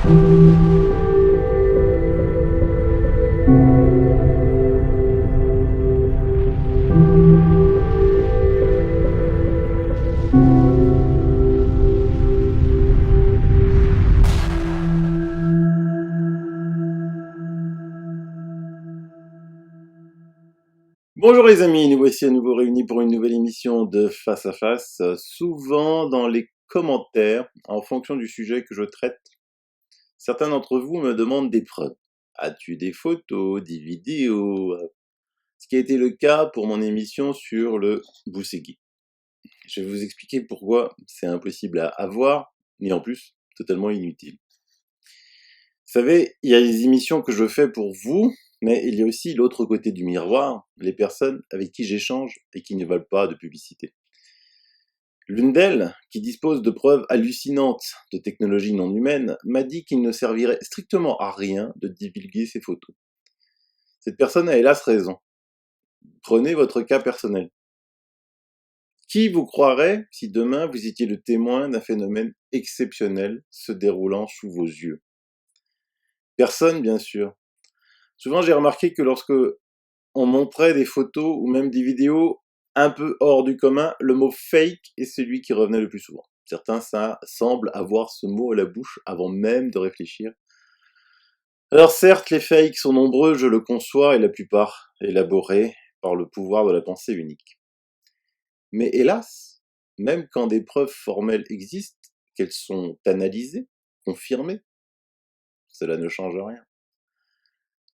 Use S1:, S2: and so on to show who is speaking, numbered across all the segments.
S1: Bonjour les amis, nous voici à nouveau réunis pour une nouvelle émission de Face à Face. Souvent dans les commentaires, en fonction du sujet que je traite, certains d'entre vous me demandent des preuves. As-tu des photos, des vidéos? Ce qui a été le cas pour mon émission sur le Boussegui. Je vais vous expliquer pourquoi c'est impossible à avoir, et en plus totalement inutile. Vous savez, il y a les émissions que je fais pour vous, mais il y a aussi l'autre côté du miroir, les personnes avec qui j'échange et qui ne veulent pas de publicité. L'une d'elles, qui dispose de preuves hallucinantes de technologies non humaines, m'a dit qu'il ne servirait strictement à rien de divulguer ses photos. Cette personne a hélas raison. Prenez votre cas personnel. Qui vous croirait si demain vous étiez le témoin d'un phénomène exceptionnel se déroulant sous vos yeux? Personne, bien sûr. Souvent, j'ai remarqué que lorsque on montrait des photos ou même des vidéos un peu hors du commun, le mot fake est celui qui revenait le plus souvent. Certains semblent avoir ce mot à la bouche avant même de réfléchir. Alors certes, les fakes sont nombreux, je le conçois, et la plupart élaborés par le pouvoir de la pensée unique. Mais hélas, même quand des preuves formelles existent, qu'elles sont analysées, confirmées, cela ne change rien.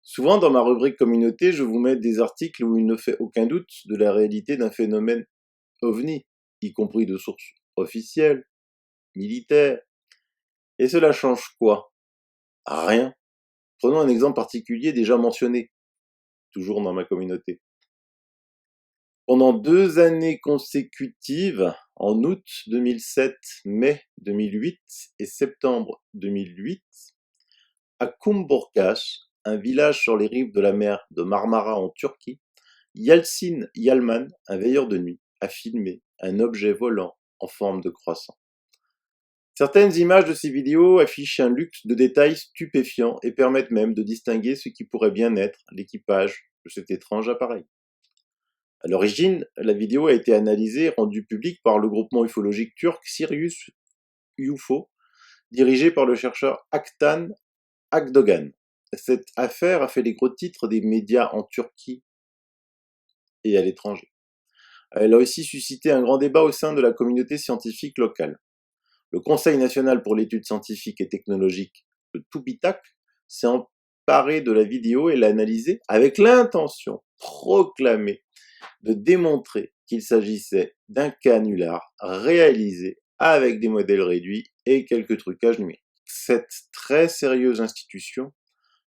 S1: Souvent, dans ma rubrique communauté, je vous mets des articles où il ne fait aucun doute de la réalité d'un phénomène OVNI, y compris de sources officielles, militaires. Et cela change quoi? Rien. Prenons un exemple particulier déjà mentionné, toujours dans ma communauté. Pendant 2 années consécutives, en août 2007, mai 2008 et septembre 2008, à Kumburgaz, un village sur les rives de la mer de Marmara en Turquie, Yalçın Yalman, un veilleur de nuit, a filmé un objet volant en forme de croissant. Certaines images de ces vidéos affichent un luxe de détails stupéfiants et permettent même de distinguer ce qui pourrait bien être l'équipage de cet étrange appareil. À l'origine, la vidéo a été analysée et rendue publique par le groupement ufologique turc Sirius UFO, dirigé par le chercheur Aktan Akdogan. Cette affaire a fait les gros titres des médias en Turquie et à l'étranger. Elle a aussi suscité un grand débat au sein de la communauté scientifique locale. Le Conseil national pour l'étude scientifique et technologique, le TÜBİTAK, s'est emparé de la vidéo et l'a analysée avec l'intention proclamée de démontrer qu'il s'agissait d'un canular réalisé avec des modèles réduits et quelques trucages numériques. Cette très sérieuse institution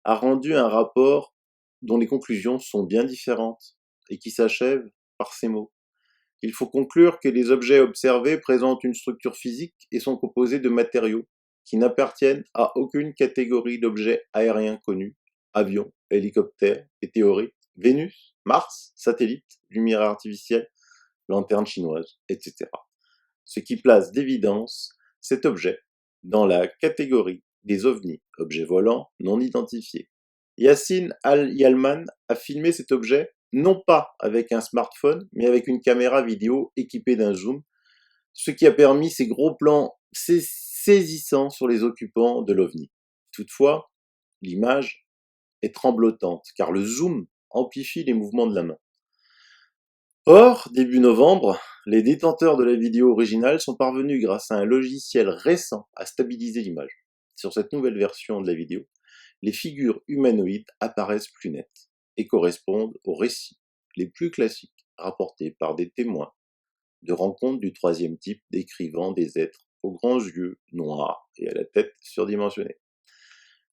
S1: a rendu un rapport dont les conclusions sont bien différentes et qui s'achève par ces mots. Il faut conclure que les objets observés présentent une structure physique et sont composés de matériaux qui n'appartiennent à aucune catégorie d'objets aériens connus, avions, hélicoptères, météorites, Vénus, Mars, satellites, lumière artificielle, lanternes chinoises, etc. Ce qui place d'évidence cet objet dans la catégorie des ovnis, objets volants non identifiés. Yassin Al-Yalman a filmé cet objet non pas avec un smartphone, mais avec une caméra vidéo équipée d'un zoom, ce qui a permis ces gros plans saisissants sur les occupants de l'OVNI. Toutefois, l'image est tremblotante, car le zoom amplifie les mouvements de la main. Or, début novembre, les détenteurs de la vidéo originale sont parvenus grâce à un logiciel récent à stabiliser l'image. Sur cette nouvelle version de la vidéo, les figures humanoïdes apparaissent plus nettes et correspondent aux récits les plus classiques rapportés par des témoins de rencontres du troisième type décrivant des êtres aux grands yeux noirs et à la tête surdimensionnée.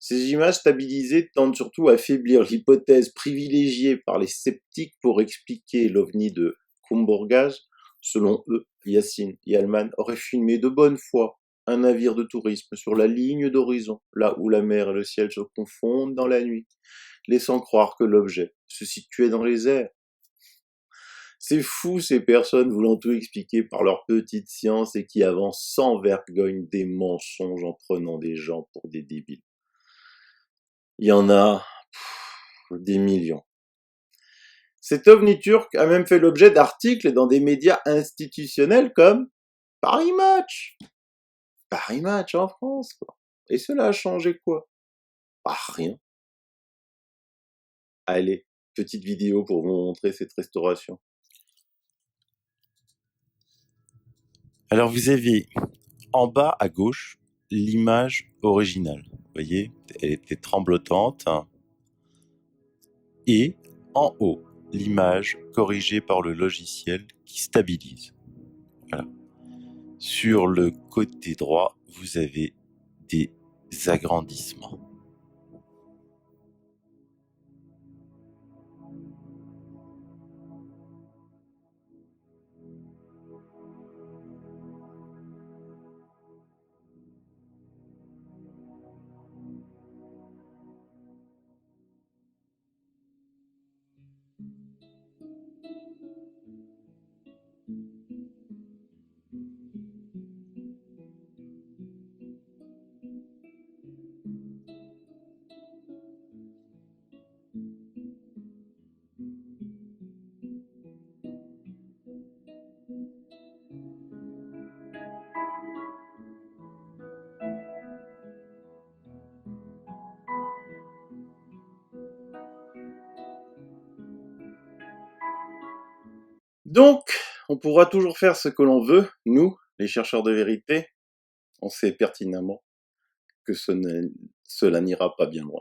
S1: Ces images stabilisées tendent surtout à affaiblir l'hypothèse privilégiée par les sceptiques pour expliquer l'OVNI de Kumburgaz. Selon eux, Yassin Yalman aurait filmé de bonne foi un navire de tourisme sur la ligne d'horizon, là où la mer et le ciel se confondent dans la nuit, laissant croire que l'objet se situait dans les airs. C'est fou ces personnes voulant tout expliquer par leur petite science et qui avancent sans vergogne des mensonges en prenant des gens pour des débiles. Il y en a des millions. Cet ovni turc a même fait l'objet d'articles dans des médias institutionnels comme Paris Match. Paris Match en France, quoi. Et cela a changé quoi? Rien. Allez, petite vidéo pour vous montrer cette restauration. Alors vous avez en bas à gauche l'image originale. Vous voyez, elle était tremblotante. Et en haut, l'image corrigée par le logiciel qui stabilise. Voilà. Sur le côté droit, vous avez des agrandissements. Donc, on pourra toujours faire ce que l'on veut, nous, les chercheurs de vérité, on sait pertinemment que cela n'ira pas bien loin.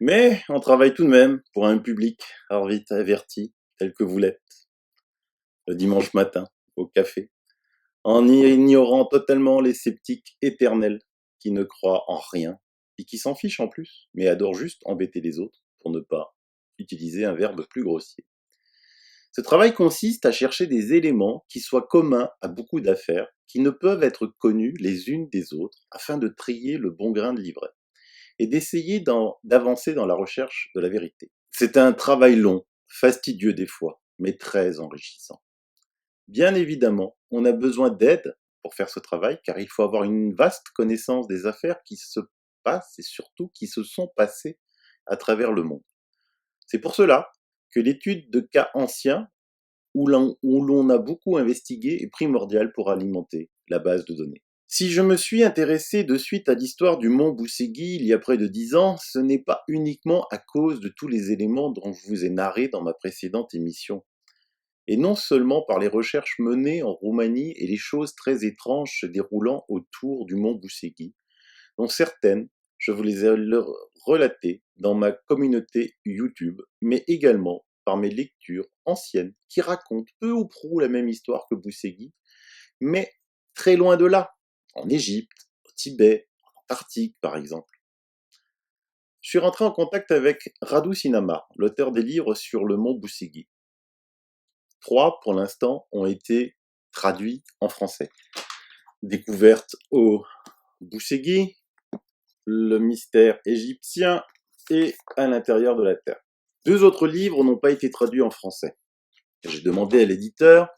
S1: Mais on travaille tout de même pour un public vite averti, tel que vous l'êtes, le dimanche matin, au café, en ignorant totalement les sceptiques éternels qui ne croient en rien et qui s'en fichent en plus, mais adorent juste embêter les autres pour ne pas utiliser un verbe plus grossier. Ce travail consiste à chercher des éléments qui soient communs à beaucoup d'affaires, qui ne peuvent être connus les unes des autres, afin de trier le bon grain de livret, et d'essayer d'avancer dans la recherche de la vérité. C'est un travail long, fastidieux des fois, mais très enrichissant. Bien évidemment, on a besoin d'aide pour faire ce travail, car il faut avoir une vaste connaissance des affaires qui se passent et surtout qui se sont passées à travers le monde. C'est pour cela que l'étude de cas anciens, où l'on a beaucoup investigué, est primordiale pour alimenter la base de données. Si je me suis intéressé de suite à l'histoire du mont Boussegui il y a près de 10 ans, ce n'est pas uniquement à cause de tous les éléments dont je vous ai narré dans ma précédente émission, et non seulement par les recherches menées en Roumanie et les choses très étranges se déroulant autour du mont Boussegui, dont certaines, je vous les ai relatées dans ma communauté YouTube, mais également par mes lectures anciennes qui racontent peu ou prou la même histoire que Boussegui, mais très loin de là, en Égypte, au Tibet, en Antarctique par exemple. Je suis rentré en contact avec Radu Sinamar, l'auteur des livres sur le mont Boussegui. 3, pour l'instant, ont été traduits en français. Découverte au Boussegui, le mystère égyptien et à l'intérieur de la Terre. 2 autres livres n'ont pas été traduits en français. J'ai demandé à l'éditeur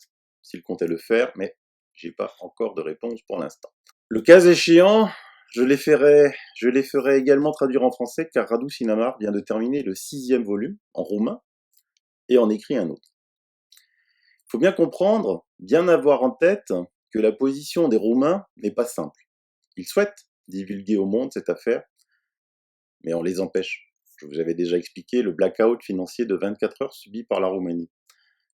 S1: s'il comptait le faire, mais j'ai pas encore de réponse pour l'instant. Le cas échéant, je les ferai également traduire en français, car Radu Sinamar vient de terminer le 6e volume en roumain et en écrit un autre. Il faut bien comprendre, bien avoir en tête que la position des Roumains n'est pas simple. Ils souhaitent divulguer au monde cette affaire, mais on les empêche. Je vous avais déjà expliqué le blackout financier de 24 heures subi par la Roumanie.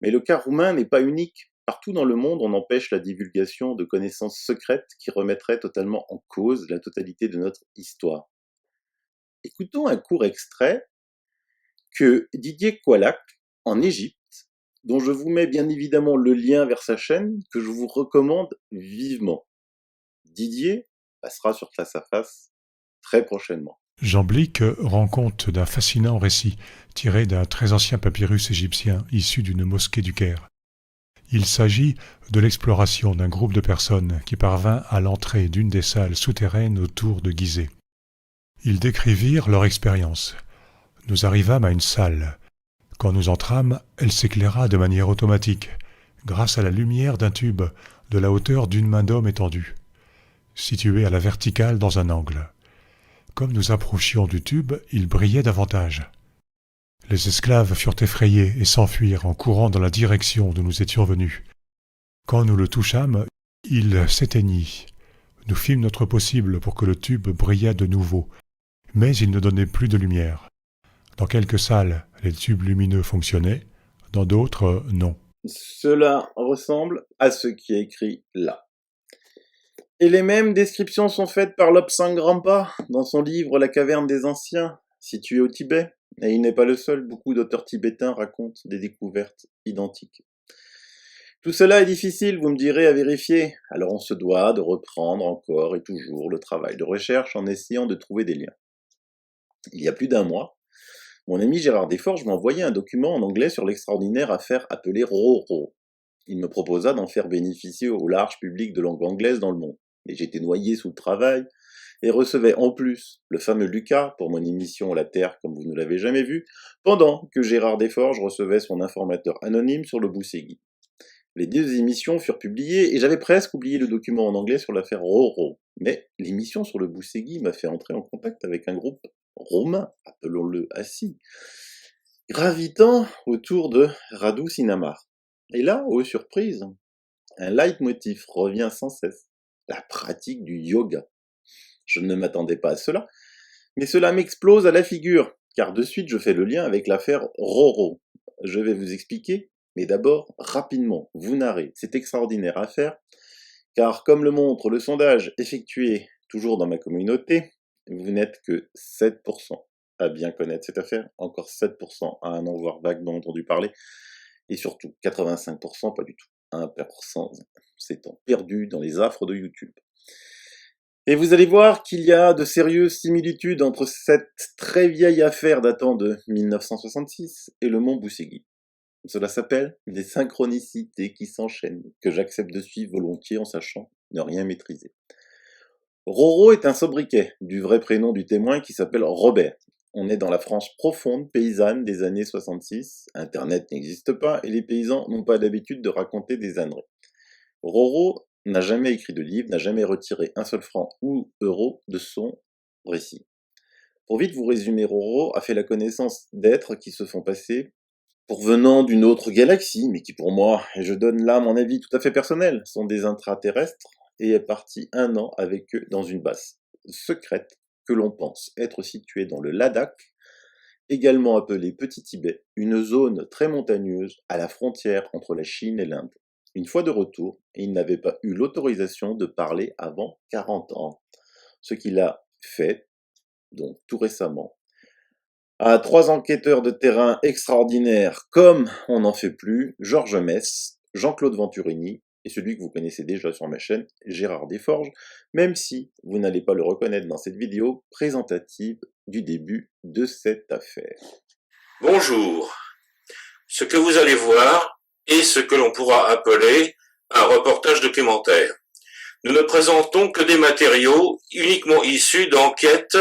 S1: Mais le cas roumain n'est pas unique. Partout dans le monde, on empêche la divulgation de connaissances secrètes qui remettraient totalement en cause la totalité de notre histoire. Écoutons un court extrait que Didier Qualac, en Égypte, dont je vous mets bien évidemment le lien vers sa chaîne, que je vous recommande vivement. Didier passera sur Face à Face très prochainement.
S2: Jean Blic rend compte d'un fascinant récit tiré d'un très ancien papyrus égyptien issu d'une mosquée du Caire. Il s'agit de l'exploration d'un groupe de personnes qui parvint à l'entrée d'une des salles souterraines autour de Gizeh. Ils décrivirent leur expérience. Nous arrivâmes à une salle. Quand nous entrâmes, elle s'éclaira de manière automatique, grâce à la lumière d'un tube de la hauteur d'une main d'homme étendue, situé à la verticale dans un angle. Comme nous approchions du tube, il brillait davantage. Les esclaves furent effrayés et s'enfuirent en courant dans la direction d'où nous étions venus. Quand nous le touchâmes, il s'éteignit. Nous fîmes notre possible pour que le tube brillât de nouveau, mais il ne donnait plus de lumière. Dans quelques salles, les tubes lumineux fonctionnaient, dans d'autres, non.
S1: Cela ressemble à ce qui est écrit là. Et les mêmes descriptions sont faites par Lobsang Rampa dans son livre La caverne des anciens, situé au Tibet. Et il n'est pas le seul, beaucoup d'auteurs tibétains racontent des découvertes identiques. Tout cela est difficile, vous me direz, à vérifier. Alors on se doit de reprendre encore et toujours le travail de recherche en essayant de trouver des liens. Il y a plus d'un mois, mon ami Gérard Desforges m'a envoyé un document en anglais sur l'extraordinaire affaire appelée Roro. Il me proposa d'en faire bénéficier au large public de langue anglaise dans le monde. Mais j'étais noyé sous le travail et recevais en plus le fameux Lucas pour mon émission La Terre comme vous ne l'avez jamais vu, pendant que Gérard Desforges recevait son informateur anonyme sur le Bousségui. Les deux émissions furent publiées et j'avais presque oublié le document en anglais sur l'affaire Roro. Mais l'émission sur le Bousségui m'a fait entrer en contact avec un groupe romain, appelons-le ainsi, gravitant autour de Radu Sinamar. Et là, aux surprises, un leitmotiv revient sans cesse, la pratique du yoga. Je ne m'attendais pas à cela, mais cela m'explose à la figure, car de suite je fais le lien avec l'affaire Roro. Je vais vous expliquer, mais d'abord, rapidement, vous narrer cette extraordinaire affaire, car comme le montre le sondage effectué toujours dans ma communauté, vous n'êtes que 7% à bien connaître cette affaire, encore 7% à en avoir vaguement entendu parler, et surtout 85% pas du tout. 1% s'étant perdu dans les affres de YouTube. Et vous allez voir qu'il y a de sérieuses similitudes entre cette très vieille affaire datant de 1966 et le mont Bousségui. Cela s'appelle des synchronicités qui s'enchaînent, que j'accepte de suivre volontiers en sachant ne rien maîtriser. Roro est un sobriquet du vrai prénom du témoin qui s'appelle Robert. On est dans la France profonde, paysanne des années 66, Internet n'existe pas et les paysans n'ont pas l'habitude de raconter des âneries. Roro n'a jamais écrit de livre, n'a jamais retiré un seul franc ou euro de son récit. Pour vite vous résumer, Roro a fait la connaissance d'êtres qui se font passer pour venant d'une autre galaxie, mais qui pour moi, et je donne là mon avis tout à fait personnel, sont des intraterrestres, et est parti 1 an avec eux dans une base secrète que l'on pense être située dans le Ladakh, également appelé Petit Tibet, une zone très montagneuse à la frontière entre la Chine et l'Inde. Une fois de retour, il n'avait pas eu l'autorisation de parler avant 40 ans, ce qu'il a fait, donc tout récemment, à 3 enquêteurs de terrain extraordinaires, comme on n'en fait plus, Georges Mess, Jean-Claude Venturini, et celui que vous connaissez déjà sur ma chaîne, Gérard Desforges, même si vous n'allez pas le reconnaître dans cette vidéo présentative du début de cette affaire.
S3: Bonjour. Ce que vous allez voir est ce que l'on pourra appeler un reportage documentaire. Nous ne présentons que des matériaux uniquement issus d'enquêtes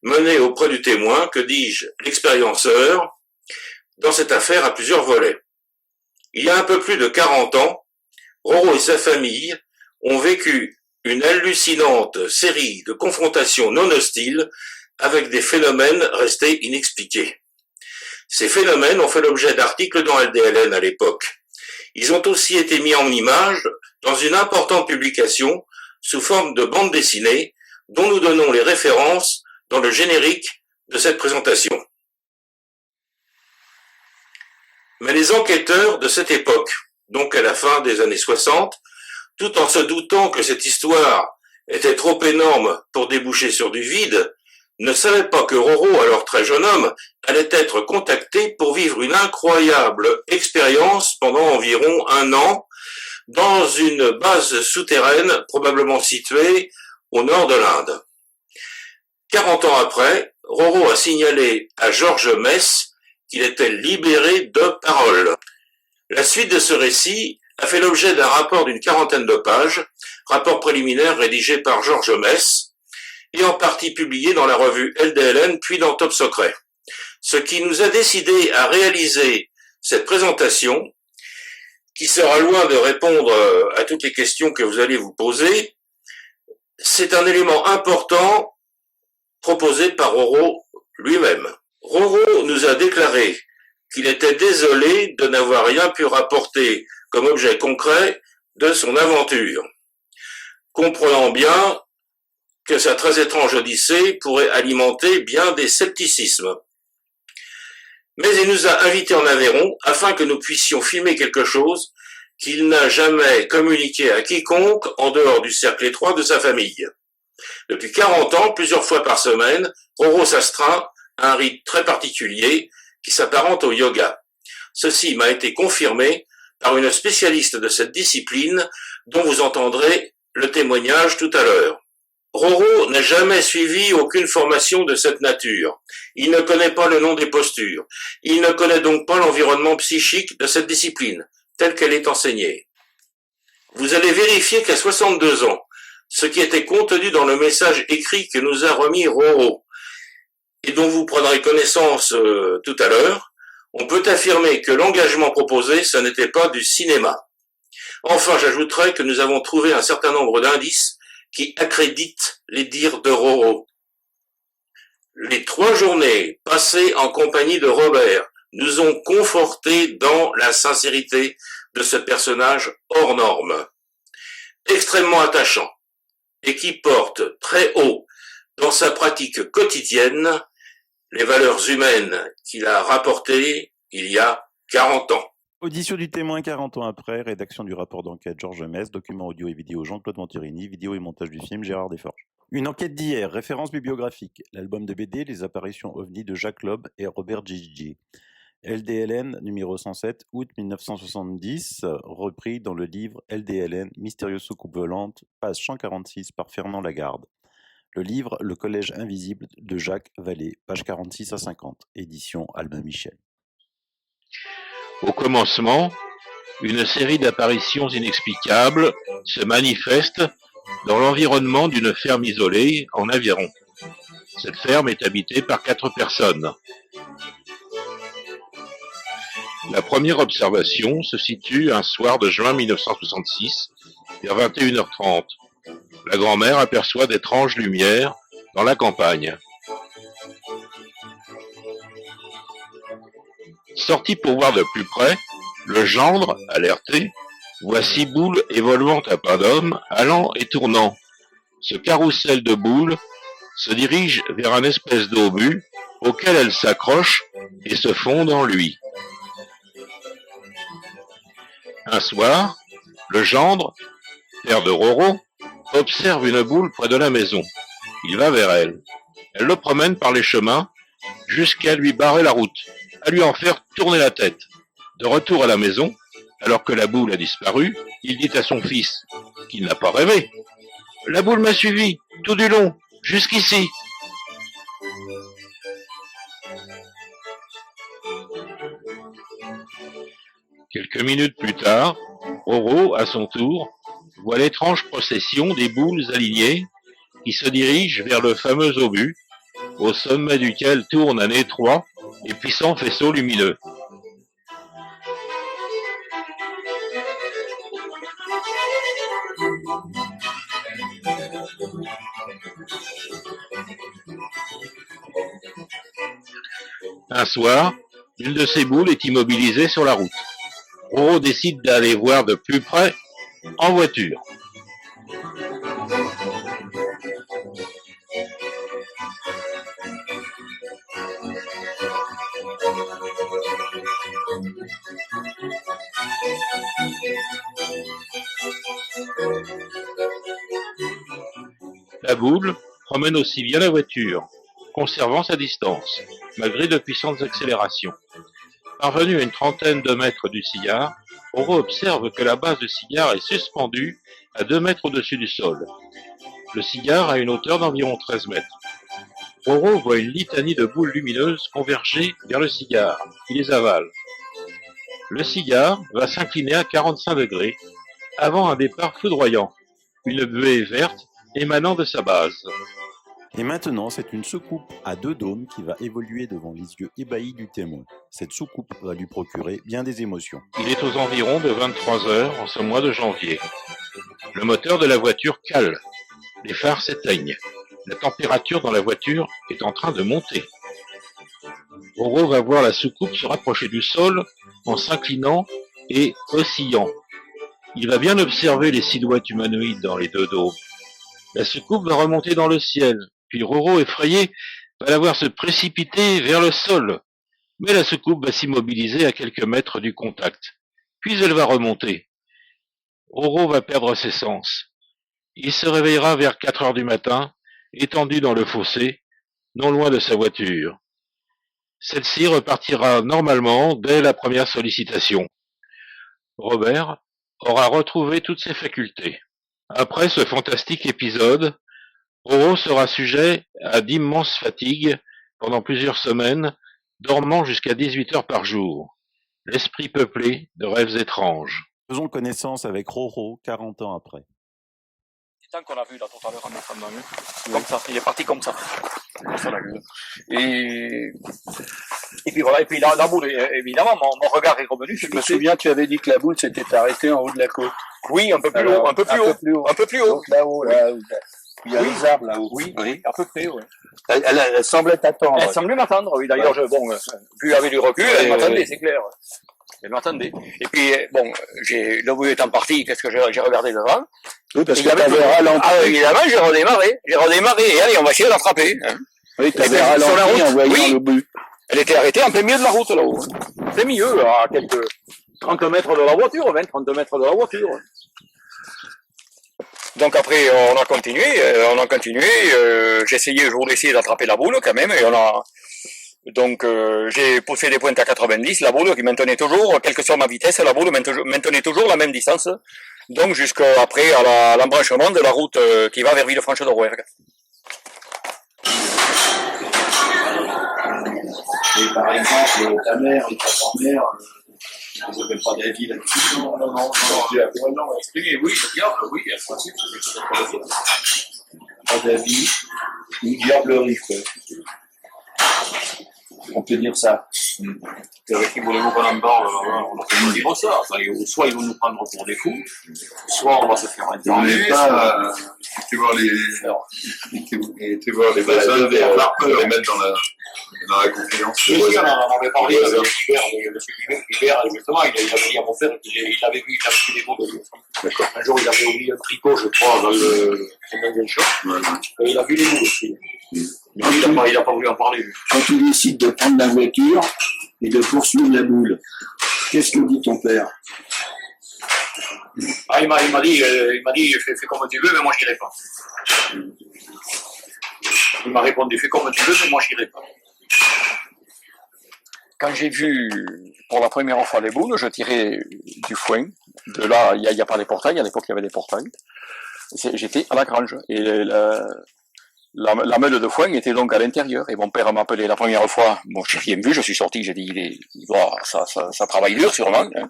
S3: menées auprès du témoin, que dis-je, l'expérienceur, dans cette affaire à plusieurs volets. Il y a un peu plus de 40 ans, Roro et sa famille ont vécu une hallucinante série de confrontations non hostiles avec des phénomènes restés inexpliqués. Ces phénomènes ont fait l'objet d'articles dans LDLN à l'époque. Ils ont aussi été mis en image dans une importante publication sous forme de bande dessinée dont nous donnons les références dans le générique de cette présentation. Mais les enquêteurs de cette époque, donc à la fin des années 60, tout en se doutant que cette histoire était trop énorme pour déboucher sur du vide, ne savaient pas que Roro, alors très jeune homme, allait être contacté pour vivre une incroyable expérience pendant environ 1 an dans une base souterraine probablement située au nord de l'Inde. 40 ans après, Roro a signalé à Georges Mess qu'il était libéré de parole. La suite de ce récit a fait l'objet d'un rapport d'une 40aine de pages, rapport préliminaire rédigé par Georges Mess, et en partie publié dans la revue LDLN puis dans Top Secret. Ce qui nous a décidé à réaliser cette présentation, qui sera loin de répondre à toutes les questions que vous allez vous poser, c'est un élément important proposé par Roro lui-même. Roro nous a déclaré qu'il était désolé de n'avoir rien pu rapporter comme objet concret de son aventure, comprenant bien que sa très étrange odyssée pourrait alimenter bien des scepticismes. Mais il nous a invités en Aveyron afin que nous puissions filmer quelque chose qu'il n'a jamais communiqué à quiconque en dehors du cercle étroit de sa famille. Depuis 40 ans, plusieurs fois par semaine, Roro s'astreint à un rite très particulier qui s'apparente au yoga. Ceci m'a été confirmé par une spécialiste de cette discipline dont vous entendrez le témoignage tout à l'heure. Roro n'a jamais suivi aucune formation de cette nature. Il ne connaît pas le nom des postures. Il ne connaît donc pas l'environnement psychique de cette discipline, telle qu'elle est enseignée. Vous allez vérifier qu'à 62 ans, ce qui était contenu dans le message écrit que nous a remis Roro, et dont vous prendrez connaissance tout à l'heure, on peut affirmer que l'engagement proposé, ce n'était pas du cinéma. Enfin, j'ajouterai que nous avons trouvé un certain nombre d'indices qui accréditent les dires de Roro. Les 3 journées passées en compagnie de Robert nous ont confortés dans la sincérité de ce personnage hors norme, extrêmement attachant, et qui porte très haut dans sa pratique quotidienne les valeurs humaines qu'il a rapportées il y a 40 ans.
S4: Audition du témoin 40 ans après, rédaction du rapport d'enquête Georges Metz, documents audio et vidéo Jean-Claude Venturini, vidéo et montage du film Gérard Desforges. Une enquête d'hier, référence bibliographique, l'album de BD Les apparitions ovnis de Jacques Loeb et Robert Gigi. LDLN numéro 107, août 1970, repris dans le livre LDLN, Mystérieuse soucoupe volante, page 146 par Fernand Lagarde. Le livre Le Collège invisible de Jacques Vallée, page 46 à 50, édition Albin Michel.
S3: Au commencement, une série d'apparitions inexplicables se manifeste dans l'environnement d'une ferme isolée en Aveyron. Cette ferme est habitée par 4 personnes. La première observation se situe un soir de juin 1966, vers 21h30. La grand-mère aperçoit d'étranges lumières dans la campagne. Sorti pour voir de plus près, le gendre, alerté, voit 6 boules évoluant à pas d'homme, allant et tournant. Ce carrousel de boules se dirige vers un espèce d'obus auquel elles s'accrochent et se fondent en lui. Un soir, le gendre, père de Roro, observe une boule près de la maison. Il va vers elle. Elle le promène par les chemins jusqu'à lui barrer la route, à lui en faire tourner la tête. De retour à la maison, alors que la boule a disparu, il dit à son fils, qu'il n'a pas rêvé. « La boule m'a suivi, tout du long, jusqu'ici. » Quelques minutes plus tard, Roro, à son tour, voit l'étrange procession des boules alignées qui se dirigent vers le fameux obus, au sommet duquel tourne un étroit et puissant faisceau lumineux. Un soir, une de ces boules est immobilisée sur la route. Roro décide d'aller voir de plus près en voiture. La boule promène aussi bien la voiture, conservant sa distance, malgré de puissantes accélérations. Parvenu à une trentaine de mètres du sillard, Roro observe que la base du sillard est suspendue à 2 mètres au-dessus du sol. Le sillard a une hauteur d'environ 13 mètres. Roro voit une litanie de boules lumineuses converger vers le sillard, qui les avale. Le sillard va s'incliner à 45 degrés, avant un départ foudroyant, une buée verte émanant de sa base.
S4: Et maintenant, c'est une soucoupe à 2 dômes qui va évoluer devant les yeux ébahis du témoin. Cette soucoupe va lui procurer bien des émotions.
S3: Il est aux environs de 23 heures en ce mois de janvier. Le moteur de la voiture cale. Les phares s'éteignent. La température dans la voiture est en train de monter. Roro va voir la soucoupe se rapprocher du sol en s'inclinant et oscillant. Il va bien observer les silhouettes humanoïdes dans les 2 dômes. La soucoupe va remonter dans le ciel, puis Roro, effrayé, va la voir se précipiter vers le sol. Mais la soucoupe va s'immobiliser à quelques mètres du contact. Puis elle va remonter. Roro va perdre ses sens. Il se réveillera vers 4 heures du matin, étendu dans le fossé, non loin de sa voiture. Celle-ci repartira normalement dès la première sollicitation. Robert aura retrouvé toutes ses facultés. Après ce fantastique épisode, Roro sera sujet à d'immenses fatigues pendant plusieurs semaines, dormant jusqu'à 18 heures par jour. L'esprit peuplé de rêves étranges.
S4: Faisons connaissance avec Roro 40 ans après.
S5: Titan qu'on a vu là tout à l'heure en attendant, comme ça, il est parti comme ça. Comme ça, la gueule. Et puis voilà, et puis la boule, évidemment, mon regard est revenu.
S6: Je me souviens, tu avais dit que la boule s'était arrêtée en haut de la côte.
S5: Oui, un peu plus haut, un peu plus haut, un peu plus haut.
S6: Donc là-haut, là où il y a les arbres là-haut.
S5: Oui, à peu près, oui.
S6: Elle semblait t'attendre.
S5: Elle semblait m'attendre, oui. D'ailleurs, vu avec du recul, elle m'attendait, c'est clair. Elle m'attendait. Et puis, bon, le bout étant parti, qu'est-ce que j'ai regardé devant?
S6: Oui, parce
S5: Il
S6: que t'avais ralenti.
S5: Ah, évidemment, j'ai redémarré, et allez, on va essayer d'attraper. Hein.
S6: Oui, t'avais
S5: sur la
S6: ralenti
S5: route.
S6: en voyant
S5: Oui.
S6: le but.
S5: Elle était arrêtée en plein milieu de la route, là-haut. En plein milieu, à quelques 30 mètres de la voiture, 20-30 mètres de la voiture. Donc après, on a continué, je voulais essayer d'attraper la boule, quand même, et donc, j'ai poussé des pointes à 90, la boule qui maintenait toujours, quelle que soit ma vitesse, la boule maintenait toujours la même distance, donc jusqu'après à l'embranchement de la route qui va vers Villefranche-de-Rouergue.
S6: Et par exemple, ta mère et ta grand-mère, ils n'avaient pas d'avis là-dessus. Non.
S5: Non, expliquez, oui, regarde, oui, elle possible,
S6: Pas d'avis, une diablerie, quoi. On peut dire ça.
S5: Avec qui voulez-vous qu'on en parle, on a fait dire ça. Enfin, soit ils vont nous prendre pour des fous, soit on va se faire interviewer.
S7: Tu vois les personnes, les mettre dans la confiance.
S5: Oui, on en avait parlé avec Hubert, justement, il avait dit à mon père qu'il avait vu des mots de lui. Un jour, il avait oublié un tricot, je crois, dans le shop, et il a vu les mots aussi. Mais il n'a pas voulu en parler.
S6: Quand tu décides de prendre la voiture et de poursuivre la boule, qu'est-ce que dit ton père?
S5: Ah, il m'a dit, fais comme tu veux, mais moi j'irai pas. Il m'a répondu, fais comme tu veux, mais moi j'irai pas. Quand j'ai vu pour la première fois les boules, je tirais du foin. De là, il n'y a pas les portails, à l'époque il y avait des portails. J'étais à la grange. Et la meule de foin était donc à l'intérieur. Et mon père m'a appelé la première fois. Bon, j'ai rien vu, je suis sorti, j'ai dit, ça travaille dur sûrement. Hein.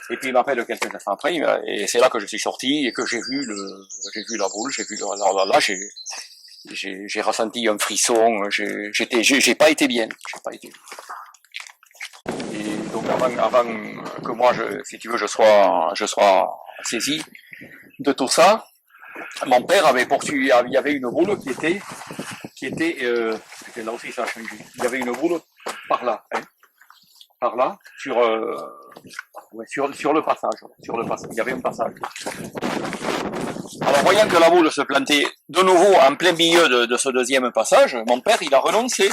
S5: Et puis il m'appelle quelques instants après, et c'est là que je suis sorti et que j'ai vu la boule, là, j'ai ressenti un frisson, j'ai pas été bien, Et donc avant que moi, si tu veux, je sois saisi de tout ça, mon père avait poursuivi, il y avait une boule qui était là aussi ça a changé, il y avait une boule par là, sur le passage, il y avait un passage. Alors voyant que la boule se plantait de nouveau en plein milieu de ce deuxième passage, mon père il a renoncé.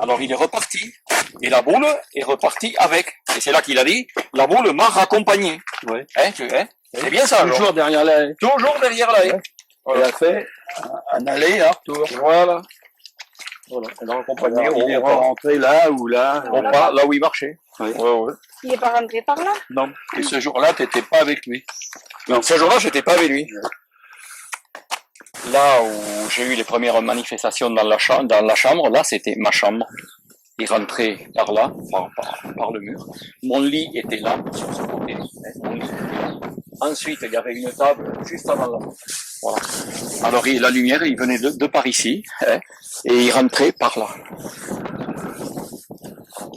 S5: Alors il est reparti, et la boule est repartie avec. Et c'est là qu'il a dit, la boule m'a raccompagné.
S6: Ouais.
S5: C'est bien ça.
S6: Toujours derrière la haie.
S5: Toujours derrière la haie.
S6: Ouais. Elle a fait un aller, un retour.
S5: Voilà. Elle a raccompagné.
S6: Il est rentré là ou là.
S5: Là où il marchait.
S6: Ouais.
S5: Ouais.
S8: Il est pas rentré par là?
S5: Non. Et ce jour-là, t'étais pas avec lui. Non, ce jour-là, j'étais pas avec lui. Là où j'ai eu les premières manifestations dans la chambre, là, c'était ma chambre. Il rentrait par là, par le mur. Mon lit était là, sur ce côté. Mon lit était là. Ensuite, il y avait une table juste avant la porte. Voilà. Alors la lumière, il venait de par ici, hein, et il rentrait par là.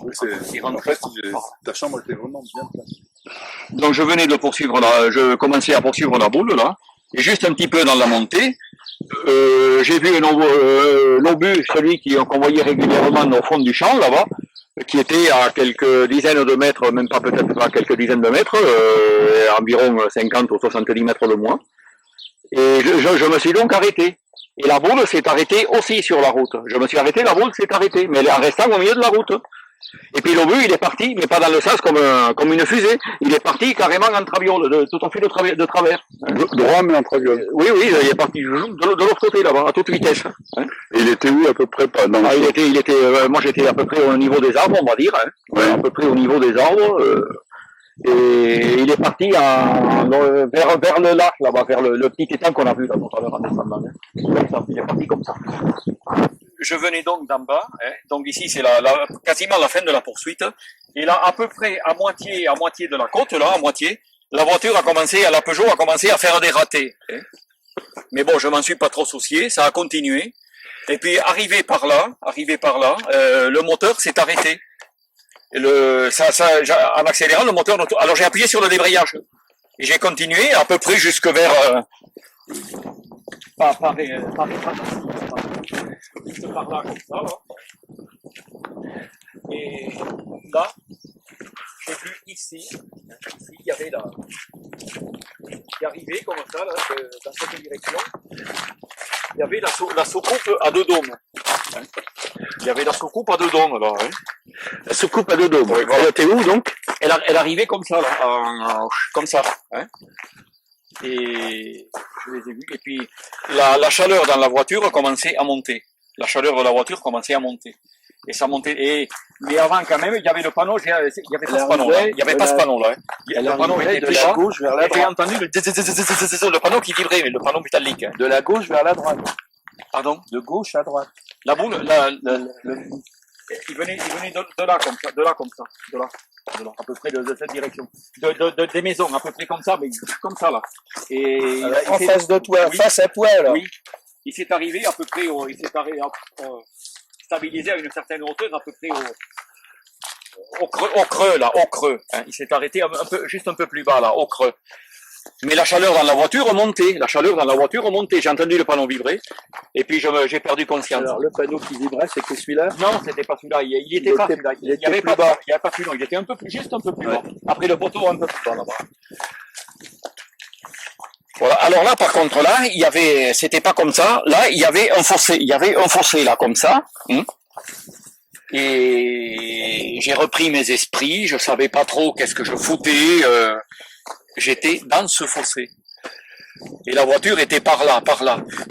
S7: Oui, en fait, ta chambre était vraiment bien placée.
S5: Donc je venais de poursuivre je commençais à poursuivre la boule là, et juste un petit peu dans la montée, j'ai vu un obus, celui qu'on voyait régulièrement au fond du champ là-bas, qui était à quelques dizaines de mètres, même pas peut-être pas quelques dizaines de mètres, environ 50 ou 70 mètres de moins. Et je me suis donc arrêté. Et la boule s'est arrêtée aussi sur la route. Je me suis arrêté, la boule s'est arrêtée, mais elle est en restant au milieu de la route. Et puis l'obus, il est parti, mais pas dans le sens comme une fusée. Il est parti carrément en traviole, tout en fait de travers.
S7: Droit, mais en traviole.
S5: Oui, il est parti de l'autre côté là-bas, à toute vitesse. Hein.
S7: Et il était où à peu près pas dans
S5: moi j'étais à peu près au niveau des arbres, on va dire. Hein. Ouais. À peu près au niveau des arbres. Et il est parti vers le lac, là-bas, vers le petit étang qu'on a vu là tout à l'heure en descendant. Hein. Il est parti comme ça. Je venais donc d'en bas, hein. Donc ici c'est quasiment la fin de la poursuite. Et là, à peu près à moitié de la côte, là, à moitié, la voiture la Peugeot a commencé à faire des ratés. Hein. Mais bon, je m'en suis pas trop soucié, ça a continué. Et puis arrivé par là, le moteur s'est arrêté. En accélérant le moteur, alors j'ai appuyé sur le débrayage et j'ai continué à peu près jusque vers par là comme ça là. Et là j'ai vu ici il y avait là qui arrivait comme ça là, dans cette direction, il y avait la soucoupe à deux dômes. Hein. Il y avait la soucoupe à deux dômes là. Hein. La soucoupe à deux dômes. Oui, voilà. Elle était où donc? Elle arrivait comme ça là, comme ça. Hein. Et je les ai vus. Et puis la chaleur dans la voiture commençait à monter. La chaleur de la voiture commençait à monter. Et ça montait. Mais avant quand même, il y avait le panneau. Il y avait pas ce panneau là. Il y avait pas ce panneau là. Le panneau était
S6: de la gauche vers la droite.
S5: J'ai entendu le panneau qui vibrait, le panneau métallique.
S6: De la gauche vers la droite.
S5: Pardon?
S6: De gauche à droite.
S5: La boule, il venait de là comme ça, de là, à peu près de cette direction, des maisons, à peu près comme ça, mais comme ça là. Et
S6: en face de toi, oui. Face à toi là.
S5: Oui. Il s'est arrivé à peu près, stabilisé à une certaine hauteur, à peu près au creux là, au creux. Hein. Il s'est arrêté juste un peu plus bas là, au creux. Mais la chaleur dans la voiture remontait. J'ai entendu le panneau vibrer. Et puis j'ai perdu conscience.
S6: Alors le panneau qui vibrait, c'était celui-là?
S5: Non, c'était pas celui-là. Il était pas celui-là. Il y avait pas bas. Il y avait pas plus long. Il était juste un peu plus bas. Après le poteau un peu plus bas là-bas. Voilà. Alors là, par contre, là, c'était pas comme ça. Là, il y avait un fossé. Il y avait un fossé là, comme ça. Et j'ai repris mes esprits. Je savais pas trop qu'est-ce que je foutais. J'étais dans ce fossé. Et la voiture était par là.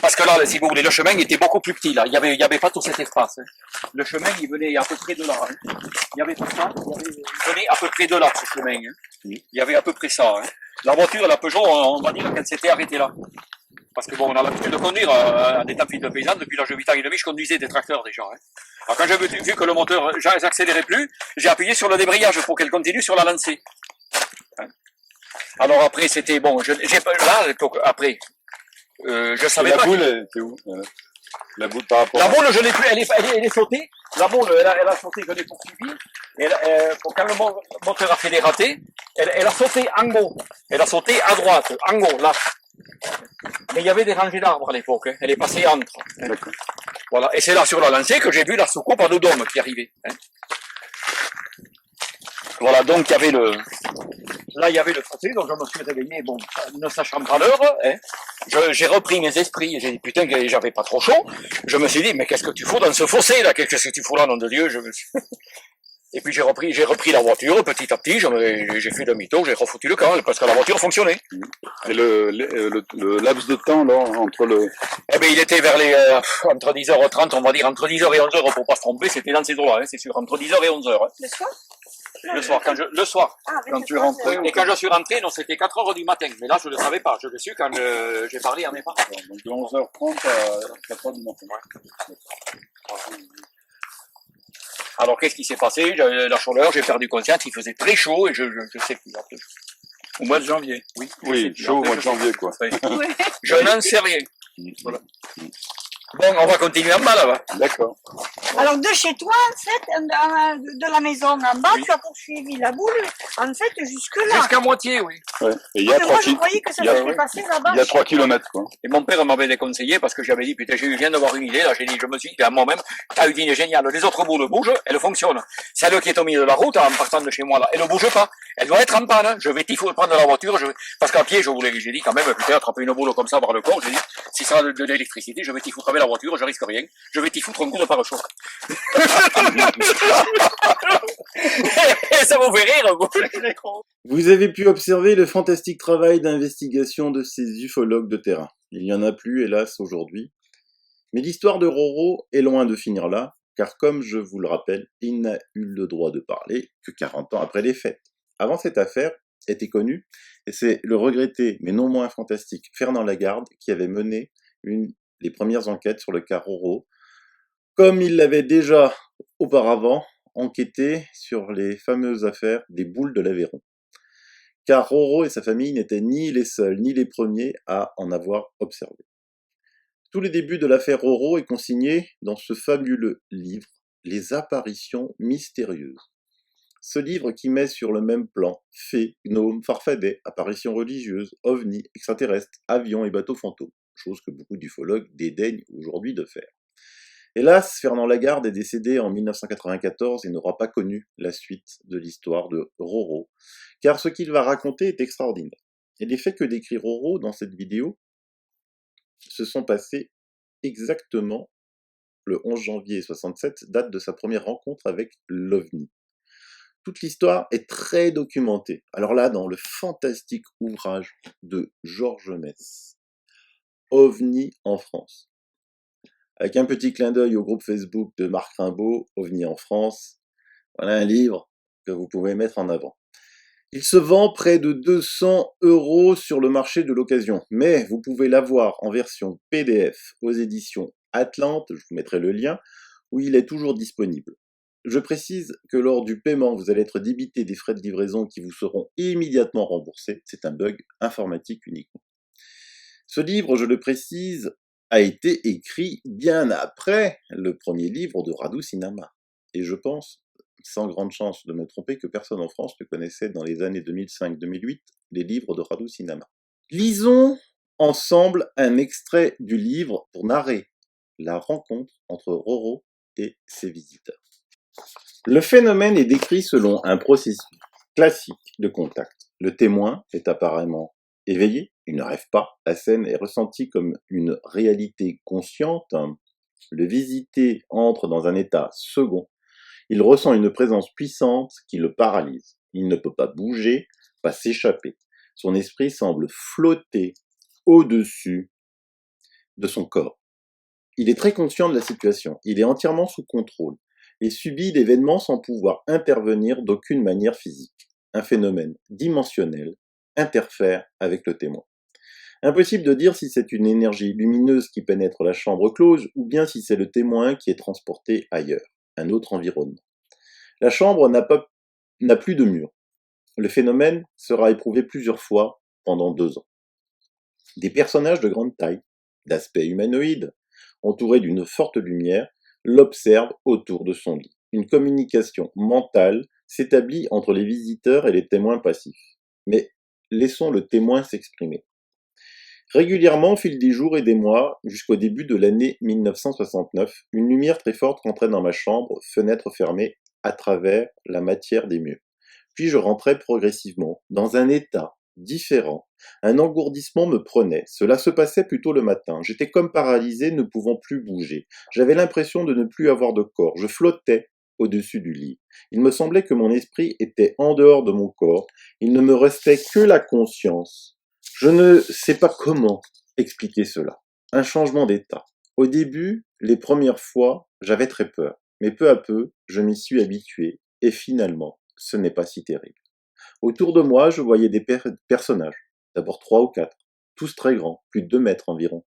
S5: Parce que là, si vous voulez, le chemin était beaucoup plus petit, là. Il y avait pas tout cet espace. Hein. Le chemin, il venait à peu près de là. Hein. Il y avait pas ça. Il venait à peu près de là, ce chemin. Hein. Il y avait à peu près ça. Hein. La voiture, la Peugeot, on va dire qu'elle s'était arrêtée là. Parce que bon, on a l'habitude de conduire en état de paysan. Depuis l'âge de 8 ans et demi, je conduisais des tracteurs déjà. Hein. Alors quand j'ai vu que le moteur, j'accélérais plus, j'ai appuyé sur le débrayage pour qu'elle continue sur la lancée. Hein. Alors après, c'était bon. Je savais pas.
S7: La boule, elle était où? La boule par rapport.
S5: La boule, je l'ai plus. Elle est sautée. La boule, elle a sauté. Je l'ai poursuivie. Quand le moteur a fait des ratés, elle a sauté en haut. Elle a sauté à droite, en haut, là. Mais il y avait des rangées d'arbres à l'époque. Hein. Elle est passée entre. Hein. Voilà. Et c'est là sur la lancée que j'ai vu la soucoupe à deux dômes qui arrivait. Hein. Voilà, donc il y avait le fossé, donc je me suis réveillé, bon, ne sachant pas l'heure, hein, j'ai repris mes esprits, j'ai dit putain que j'avais pas trop chaud, je me suis dit mais qu'est-ce que tu fous dans ce fossé là, qu'est-ce que tu fous là, nom de Dieu, et puis j'ai repris la voiture petit à petit, j'ai fait demi-tour, j'ai refoutu le camp, parce que la voiture fonctionnait.
S7: Et le laps de temps là, entre le...
S5: Eh ben il était vers entre 10h30, on va dire, entre 10h et 11h pour pas se tromper, c'était dans ces eaux-là, hein, c'est sûr, entre 10h et 11h. Hein. Le soir, quand tu rentrais. Et quand je suis rentré, non, c'était 4h du matin. Mais là, je ne le savais pas. Je l'ai su quand j'ai parlé à mes parents.
S7: Donc de 11h30 à 4h du matin.
S5: Ouais. Alors, qu'est-ce qui s'est passé? J'avais la chaleur, j'ai perdu conscience, il faisait très chaud et je sais plus. Au mois de janvier, oui.
S7: Oui, chaud au mois de janvier, quoi.
S5: Oui.
S8: Ouais.
S5: Je n'en sais rien. Voilà. Bon, on va continuer en bas là-bas.
S7: D'accord.
S8: Alors de chez toi, en fait, de la maison en bas,
S5: Oui.
S8: tu as poursuivi la boule, en fait, jusque-là.
S5: Jusqu'à moitié, oui.
S7: Ouais. Et il y a
S8: Mais
S7: 3
S8: moi, je croyais que ça
S7: il y a-
S8: s'était passé là-bas.
S7: il y a
S8: chez
S7: 3
S8: toi.
S7: kilomètres, quoi.
S5: Et mon père m'avait déconseillé parce que j'avais dit, putain, je viens d'avoir une idée, là, j'ai dit, je me suis dit à moi-même, t'as une idée géniale, les autres boules bougent, elles fonctionnent. Celle qui est au milieu de la route, en partant de chez moi, là, elle ne bouge pas. Elle doit être en panne, hein. Je vais prendre la voiture, parce qu'à pied, j'ai dit quand même, putain, attraper une boule comme ça par le corps, j'ai dit, si ça a de l'électricité, je vais t'y foutre avec la voiture, je risque rien, je vais t'y foutre un coup de pare-choc. Et ça vous fait rire, vous.
S1: Vous avez pu observer le fantastique travail d'investigation de ces ufologues de terrain. Il n'y en a plus, hélas, aujourd'hui. Mais l'histoire de Roro est loin de finir là, car comme je vous le rappelle, il n'a eu le droit de parler que 40 ans après les faits. Avant cette affaire était connue, et c'est le regretté, mais non moins fantastique, Fernand Lagarde qui avait mené les premières enquêtes sur le cas Roro, comme il l'avait déjà auparavant enquêté sur les fameuses affaires des boules de l'Aveyron. Car Roro et sa famille n'étaient ni les seuls ni les premiers à en avoir observé. Tout le début de l'affaire Roro est consigné dans ce fabuleux livre, Les apparitions mystérieuses. Ce livre qui met sur le même plan fées, gnomes, farfadets, apparitions religieuses, ovnis, extraterrestres, avions et bateaux fantômes, chose que beaucoup d'ufologues dédaignent aujourd'hui de faire. Hélas, Fernand Lagarde est décédé en 1994 et n'aura pas connu la suite de l'histoire de Roro, car ce qu'il va raconter est extraordinaire. Et les faits que décrit Roro dans cette vidéo se sont passés exactement le 11 janvier 67, date de sa première rencontre avec l'OVNI. Toute l'histoire est très documentée. Alors là, dans le fantastique ouvrage de Georges Mess, OVNI en France. Avec un petit clin d'œil au groupe Facebook de Marc Rimbaud, OVNI en France, voilà un livre que vous pouvez mettre en avant. Il se vend près de 200 € sur le marché de l'occasion, mais vous pouvez l'avoir en version PDF aux éditions Atlante, je vous mettrai le lien, où il est toujours disponible. Je précise que lors du paiement, vous allez être débité des frais de livraison qui vous seront immédiatement remboursés. C'est un bug informatique uniquement. Ce livre, je le précise, a été écrit bien après le premier livre de Radu Sinama. Et je pense, sans grande chance de me tromper, que personne en France ne connaissait dans les années 2005-2008 les livres de Radu Sinama. Lisons ensemble un extrait du livre pour narrer la rencontre entre Roro et ses visiteurs. Le phénomène est décrit selon un processus classique de contact. Le témoin est apparemment éveillé, il ne rêve pas, la scène est ressentie comme une réalité consciente. Le visité entre dans un état second. Il ressent une présence puissante qui le paralyse. Il ne peut pas bouger, pas s'échapper. Son esprit semble flotter au-dessus de son corps. Il est très conscient de la situation. Il est entièrement sous contrôle et subit l'événement sans pouvoir intervenir d'aucune manière physique. Un phénomène dimensionnel interfère avec le témoin. Impossible de dire si c'est une énergie lumineuse qui pénètre la chambre close ou bien si c'est le témoin qui est transporté ailleurs, un autre environnement. La chambre n'a plus de mur. Le phénomène sera éprouvé plusieurs fois pendant 2 ans. Des personnages de grande taille, d'aspect humanoïde, entourés d'une forte lumière, l'observent autour de son lit. Une communication mentale s'établit entre les visiteurs et les témoins passifs. Mais laissons le témoin s'exprimer. Régulièrement, au fil des jours et des mois, jusqu'au début de l'année 1969, une lumière très forte rentrait dans ma chambre, fenêtre fermée, à travers la matière des murs. Puis je rentrais progressivement, dans un état différent. Un engourdissement me prenait. Cela se passait plutôt le matin. J'étais comme paralysé, ne pouvant plus bouger. J'avais l'impression de ne plus avoir de corps. Je flottais au-dessus du lit. Il me semblait que mon esprit était en dehors de mon corps. Il ne me restait que la conscience. Je ne sais pas comment expliquer cela. Un changement d'état. Au début, les premières fois, j'avais très peur. Mais peu à peu, je m'y suis habitué. Et finalement, ce n'est pas si terrible. Autour de moi, je voyais des personnages. D'abord 3 ou 4. Tous très grands, plus de 2 mètres environ.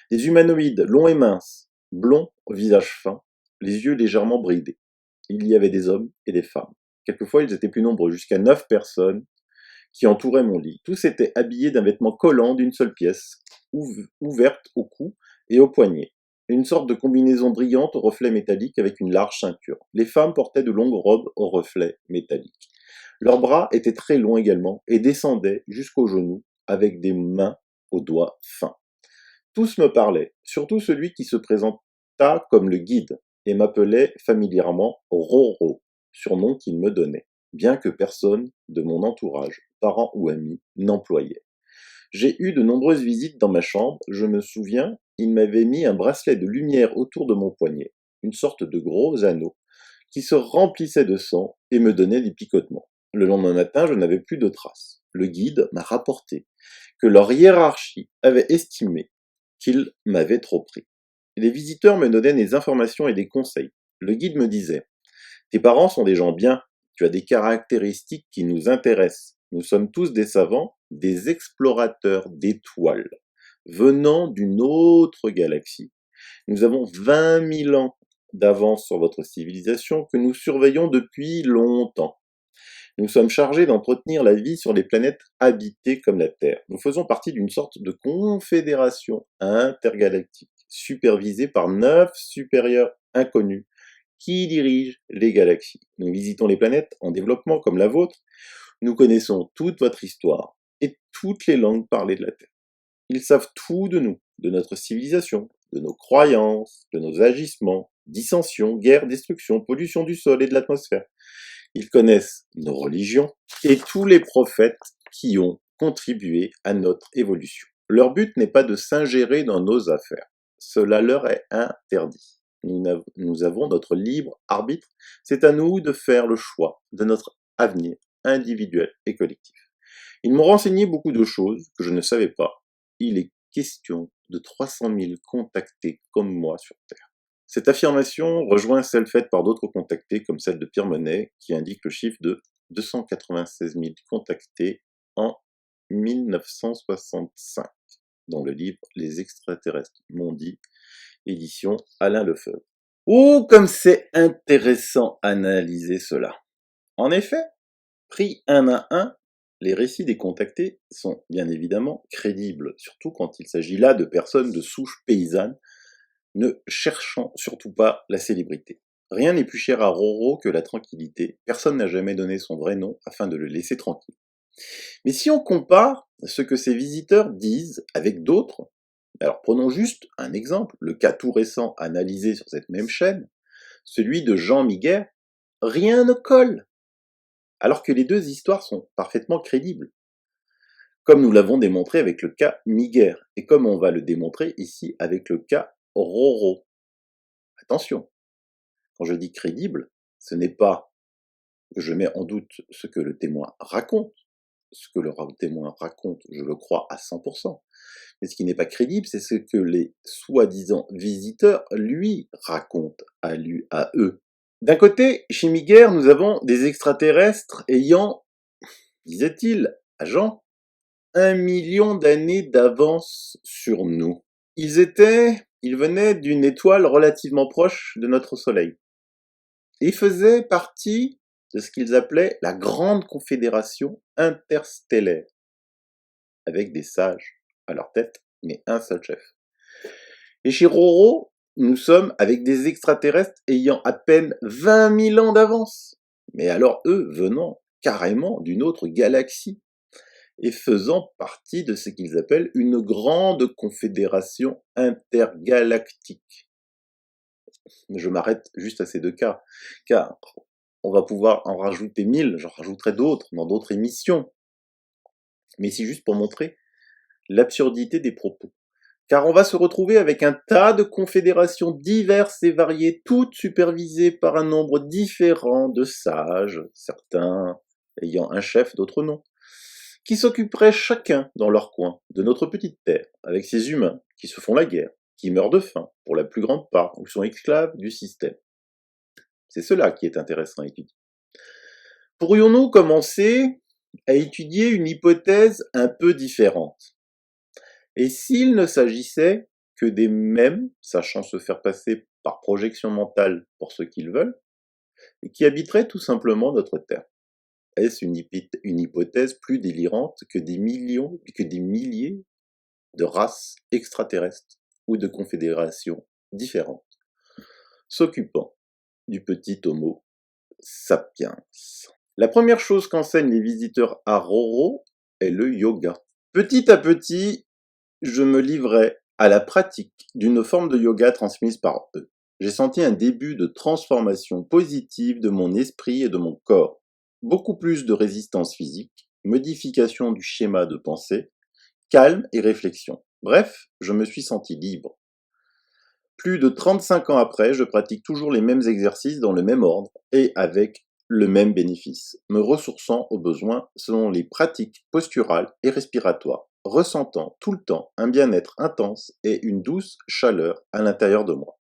S1: Des humanoïdes longs et minces, blonds, au visage fin, les yeux légèrement bridés. Il y avait des hommes et des femmes. Quelquefois, ils étaient plus nombreux, jusqu'à 9 personnes qui entouraient mon lit. Tous étaient habillés d'un vêtement collant d'une seule pièce, ouverte au cou et aux poignets. Une sorte de combinaison brillante aux reflets métalliques avec une large ceinture. Les femmes portaient de longues robes aux reflets métalliques. Leurs bras étaient très longs également et descendaient jusqu'aux genoux avec des mains aux doigts fins. Tous me parlaient, surtout celui qui se présenta comme le guide et m'appelait familièrement Roro, surnom qu'il me donnait, bien que personne de mon entourage, parents ou amis, n'employait. J'ai eu de nombreuses visites dans ma chambre, je me souviens, il m'avait mis un bracelet de lumière autour de mon poignet, une sorte de gros anneau, qui se remplissait de sang et me donnait des picotements. Le lendemain matin, je n'avais plus de traces. Le guide m'a rapporté que leur hiérarchie avait estimé qu'il m'avait trop pris. Les visiteurs me donnaient des informations et des conseils. Le guide me disait « Tes parents sont des gens bien, tu as des caractéristiques qui nous intéressent. Nous sommes tous des savants, des explorateurs d'étoiles, venant d'une autre galaxie. Nous avons 20 000 ans d'avance sur votre civilisation que nous surveillons depuis longtemps. Nous sommes chargés d'entretenir la vie sur les planètes habitées comme la Terre. Nous faisons partie d'une sorte de confédération intergalactique, supervisée par 9 supérieurs inconnus qui dirigent les galaxies. Nous visitons les planètes en développement comme la vôtre. Nous connaissons toute votre histoire et toutes les langues parlées de la Terre. Ils savent tout de nous, de notre civilisation, de nos croyances, de nos agissements, dissensions, guerres, destruction, pollution du sol et de l'atmosphère. Ils connaissent nos religions et tous les prophètes qui ont contribué à notre évolution. Leur but n'est pas de s'ingérer dans nos affaires. Cela leur est interdit. Nous avons notre libre arbitre. C'est à nous de faire le choix de notre avenir individuel et collectif. Ils m'ont renseigné beaucoup de choses que je ne savais pas. Il est question de 300 000 contactés comme moi sur Terre. Cette affirmation rejoint celle faite par d'autres contactés, comme celle de Pierre Monet, qui indique le chiffre de 296 000 contactés en 1965, dans le livre Les extraterrestres m'ont dit, édition Alain Lefebvre. Oh, comme c'est intéressant d'analyser cela. En effet, pris un à un, les récits des contactés sont bien évidemment crédibles, surtout quand il s'agit là de personnes de souche paysanne, ne cherchant surtout pas la célébrité. Rien n'est plus cher à Roro que la tranquillité. Personne n'a jamais donné son vrai nom afin de le laisser tranquille. Mais si on compare ce que ces visiteurs disent avec d'autres, alors prenons juste un exemple, le cas tout récent analysé sur cette même chaîne, celui de Jean Miguer, rien ne colle, alors que les deux histoires sont parfaitement crédibles, comme nous l'avons démontré avec le cas Miguer, et comme on va le démontrer ici avec le cas Roro. Attention, quand je dis crédible, ce n'est pas que je mets en doute ce que le témoin raconte. Ce que le témoin raconte, je le crois à 100%. Mais ce qui n'est pas crédible, c'est ce que les soi-disant visiteurs lui racontent à eux. D'un côté, chez Miguer, nous avons des extraterrestres ayant, disait-il à Jean, 1 million d'années d'avance sur nous. Ils venaient d'une étoile relativement proche de notre Soleil. Et ils faisaient partie de ce qu'ils appelaient la Grande Confédération Interstellaire, avec des sages à leur tête, mais un seul chef. Et chez Roro, nous sommes avec des extraterrestres ayant à peine 20 000 ans d'avance, mais alors eux venant carrément d'une autre galaxie, et faisant partie de ce qu'ils appellent une grande confédération intergalactique. Je m'arrête juste à ces deux cas, car on va pouvoir en rajouter 1000, j'en rajouterai d'autres dans d'autres émissions. Mais c'est juste pour montrer l'absurdité des propos. Car on va se retrouver avec un tas de confédérations diverses et variées, toutes supervisées par un nombre différent de sages, certains ayant un chef, d'autres non, qui s'occuperaient chacun dans leur coin de notre petite terre, avec ces humains qui se font la guerre, qui meurent de faim, pour la plus grande part, ou sont esclaves du système. C'est cela qui est intéressant à étudier. Pourrions-nous commencer à étudier une hypothèse un peu différente? Et s'il ne s'agissait que des mêmes, sachant se faire passer par projection mentale pour ce qu'ils veulent, et qui habiteraient tout simplement notre Terre? Est-ce une hypothèse plus délirante que des milliers de races extraterrestres ou de confédérations différentes s'occupant du petit Homo sapiens? La première chose qu'enseignent les visiteurs à Roro est le yoga. Petit à petit, je me livrais à la pratique d'une forme de yoga transmise par eux. J'ai senti un début de transformation positive de mon esprit et de mon corps. Beaucoup plus de résistance physique, modification du schéma de pensée, calme et réflexion. Bref, je me suis senti libre. Plus de 35 ans après, je pratique toujours les mêmes exercices dans le même ordre et avec le même bénéfice, me ressourçant aux besoins selon les pratiques posturales et respiratoires, ressentant tout le temps un bien-être intense et une douce chaleur à l'intérieur de moi.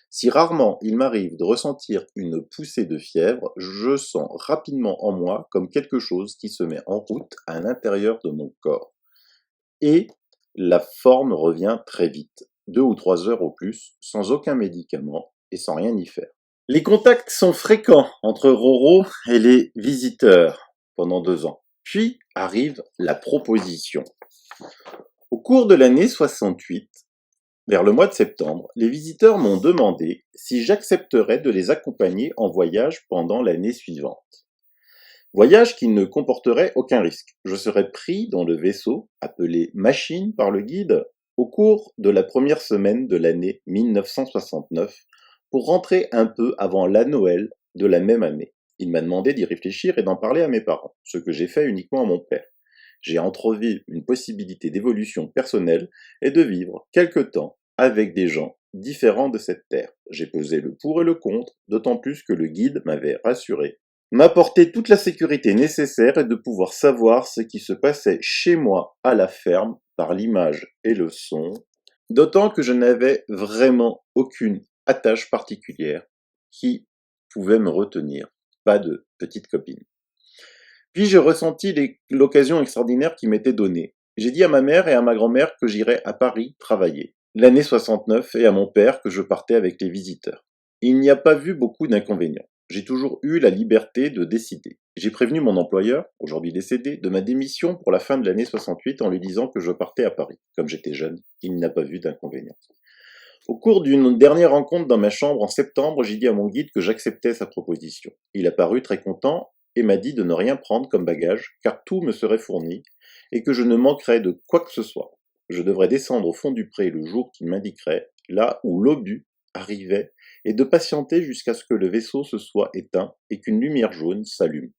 S1: Si rarement il m'arrive de ressentir une poussée de fièvre, je sens rapidement en moi comme quelque chose qui se met en route à l'intérieur de mon corps. Et la forme revient très vite, 2 ou 3 heures au plus, sans aucun médicament et sans rien y faire. Les contacts sont fréquents entre Roro et les visiteurs pendant 2 ans. Puis arrive la proposition. Au cours de l'année 68, vers le mois de septembre, les visiteurs m'ont demandé si j'accepterais de les accompagner en voyage pendant l'année suivante. Voyage qui ne comporterait aucun risque. Je serais pris dans le vaisseau, appelé Machine par le guide, au cours de la première semaine de l'année 1969, pour rentrer un peu avant la Noël de la même année. Il m'a demandé d'y réfléchir et d'en parler à mes parents, ce que j'ai fait uniquement à mon père. J'ai entrevu une possibilité d'évolution personnelle et de vivre quelque temps avec des gens différents de cette terre. J'ai pesé le pour et le contre, d'autant plus que le guide m'avait rassuré, m'apporter toute la sécurité nécessaire et de pouvoir savoir ce qui se passait chez moi à la ferme par l'image et le son, d'autant que je n'avais vraiment aucune attache particulière qui pouvait me retenir, pas de petite copine. Puis j'ai ressenti l'occasion extraordinaire qui m'était donnée. J'ai dit à ma mère et à ma grand-mère que j'irais à Paris travailler, l'année 69, et à mon père que je partais avec les visiteurs. Il n'y a pas vu beaucoup d'inconvénients. J'ai toujours eu la liberté de décider. J'ai prévenu mon employeur, aujourd'hui décédé, de ma démission pour la fin de l'année 68 en lui disant que je partais à Paris. Comme j'étais jeune, il n'a pas vu d'inconvénients. Au cours d'une dernière rencontre dans ma chambre en septembre, j'ai dit à mon guide que j'acceptais sa proposition. Il a paru très content et m'a dit de ne rien prendre comme bagage, car tout me serait fourni, et que je ne manquerais de quoi que ce soit. Je devrais descendre au fond du pré le jour qu'il m'indiquerait, là où l'obus arrivait, et de patienter jusqu'à ce que le vaisseau se soit éteint et qu'une lumière jaune s'allume.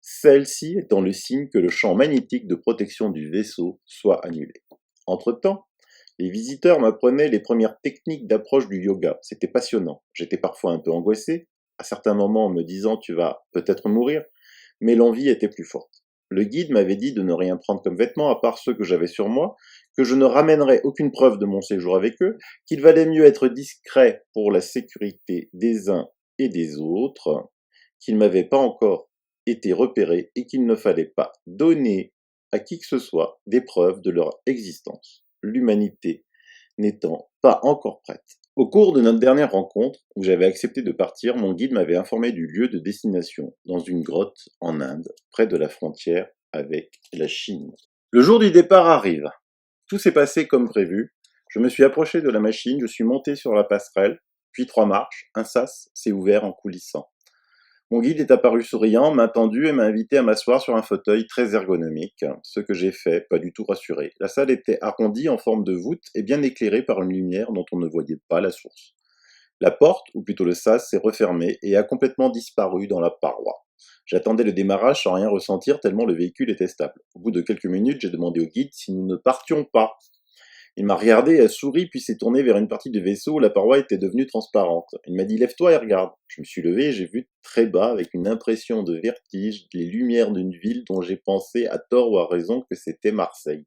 S1: Celle-ci étant le signe que le champ magnétique de protection du vaisseau soit annulé. Entre-temps, les visiteurs m'apprenaient les premières techniques d'approche du yoga. C'était passionnant. J'étais parfois un peu angoissé, à certains moments en me disant « tu vas peut-être mourir », mais l'envie était plus forte. Le guide m'avait dit de ne rien prendre comme vêtements à part ceux que j'avais sur moi, que je ne ramènerais aucune preuve de mon séjour avec eux, qu'il valait mieux être discret pour la sécurité des uns et des autres, qu'ils n'avaient pas encore été repérés et qu'il ne fallait pas donner à qui que ce soit des preuves de leur existence, l'humanité n'étant pas encore prête. Au cours de notre dernière rencontre, où j'avais accepté de partir, mon guide m'avait informé du lieu de destination, dans une grotte en Inde, près de la frontière avec la Chine. Le jour du départ arrive. Tout s'est passé comme prévu. Je me suis approché de la machine, je suis monté sur la passerelle, puis 3 marches, un sas s'est ouvert en coulissant. Mon guide est apparu souriant, m'a tendu et m'a invité à m'asseoir sur un fauteuil très ergonomique, ce que j'ai fait, pas du tout rassuré. La salle était arrondie en forme de voûte et bien éclairée par une lumière dont on ne voyait pas la source. La porte, ou plutôt le sas, s'est refermée et a complètement disparu dans la paroi. J'attendais le démarrage sans rien ressentir tellement le véhicule était stable. Au bout de quelques minutes, j'ai demandé au guide si nous ne partions pas. Il m'a regardé, a souri, puis s'est tourné vers une partie du vaisseau où la paroi était devenue transparente. Il m'a dit « Lève-toi et regarde ». Je me suis levé et j'ai vu très bas, avec une impression de vertige, les lumières d'une ville dont j'ai pensé, à tort ou à raison, que c'était Marseille.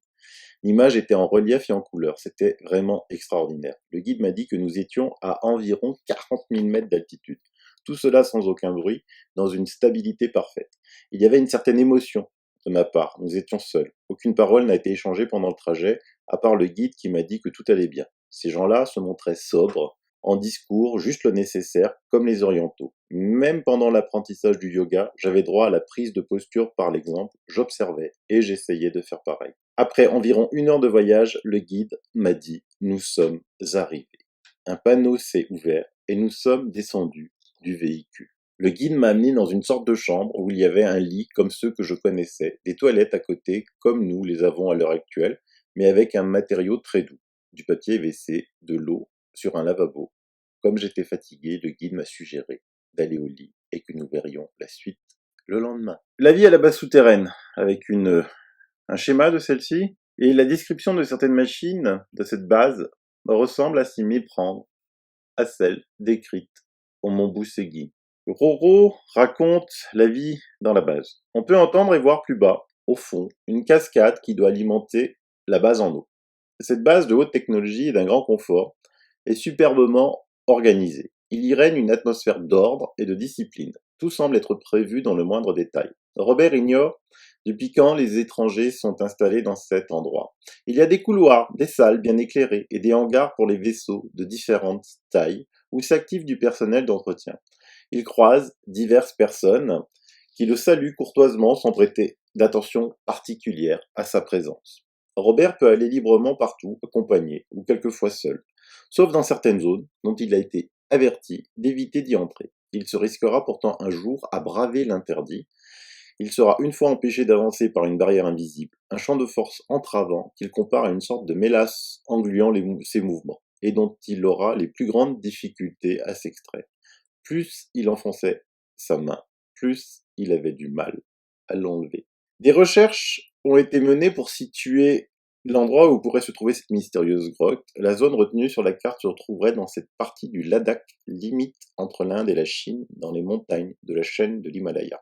S1: L'image était en relief et en couleur. C'était vraiment extraordinaire. Le guide m'a dit que nous étions à environ 40 000 mètres d'altitude. Tout cela sans aucun bruit, dans une stabilité parfaite. Il y avait une certaine émotion de ma part. Nous étions seuls. Aucune parole n'a été échangée pendant le trajet, à part le guide qui m'a dit que tout allait bien. Ces gens-là se montraient sobres, en discours, juste le nécessaire, comme les orientaux. Même pendant l'apprentissage du yoga, j'avais droit à la prise de posture par l'exemple, j'observais et j'essayais de faire pareil. Après environ 1 heure de voyage, le guide m'a dit « Nous sommes arrivés ». Un panneau s'est ouvert et nous sommes descendus du véhicule. Le guide m'a amené dans une sorte de chambre où il y avait un lit comme ceux que je connaissais, des toilettes à côté comme nous les avons à l'heure actuelle, mais avec un matériau très doux, du papier WC, de l'eau, sur un lavabo. Comme j'étais fatigué, le guide m'a suggéré d'aller au lit et que nous verrions la suite le lendemain. La vie à la base souterraine, avec un schéma de celle-ci, et la description de certaines machines de cette base ressemble à s'y méprendre à celle décrite au Mont Boussegui. Roro raconte la vie dans la base. On peut entendre et voir plus bas, au fond, une cascade qui doit alimenter la base en eau. Cette base de haute technologie et d'un grand confort est superbement organisée. Il y règne une atmosphère d'ordre et de discipline. Tout semble être prévu dans le moindre détail. Robert ignore depuis quand les étrangers sont installés dans cet endroit. Il y a des couloirs, des salles bien éclairées et des hangars pour les vaisseaux de différentes tailles où s'active du personnel d'entretien. Il croise diverses personnes qui le saluent courtoisement sans prêter d'attention particulière à sa présence. Robert peut aller librement partout, accompagné ou quelquefois seul, sauf dans certaines zones dont il a été averti d'éviter d'y entrer. Il se risquera pourtant un jour à braver l'interdit. Il sera une fois empêché d'avancer par une barrière invisible, un champ de force entravant qu'il compare à une sorte de mélasse engluant ses mouvements, et dont il aura les plus grandes difficultés à s'extraire. Plus il enfonçait sa main, plus il avait du mal à l'enlever. Des recherches ont été menées pour situer l'endroit où pourrait se trouver cette mystérieuse grotte. La zone retenue sur la carte se retrouverait dans cette partie du Ladakh, limite entre l'Inde et la Chine, dans les montagnes de la chaîne de l'Himalaya.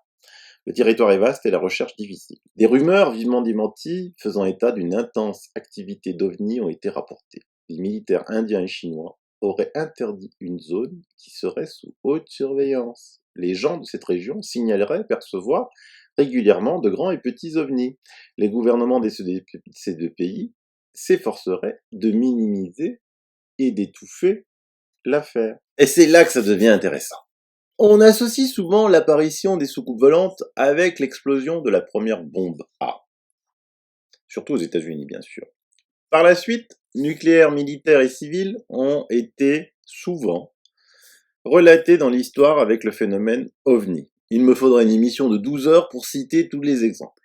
S1: Le territoire est vaste et la recherche difficile. Des rumeurs vivement démenties faisant état d'une intense activité d'OVNI ont été rapportées. Les militaires indiens et chinois auraient interdit une zone qui serait sous haute surveillance. Les gens de cette région signaleraient percevoir régulièrement de grands et petits ovnis. Les gouvernements de ces deux pays s'efforceraient de minimiser et d'étouffer l'affaire. Et c'est là que ça devient intéressant. On associe souvent l'apparition des soucoupes volantes avec l'explosion de la première bombe A. Surtout aux États-Unis, bien sûr. Par la suite, nucléaires, militaires et civils ont été souvent relatés dans l'histoire avec le phénomène OVNI. Il me faudrait une émission de 12 heures pour citer tous les exemples.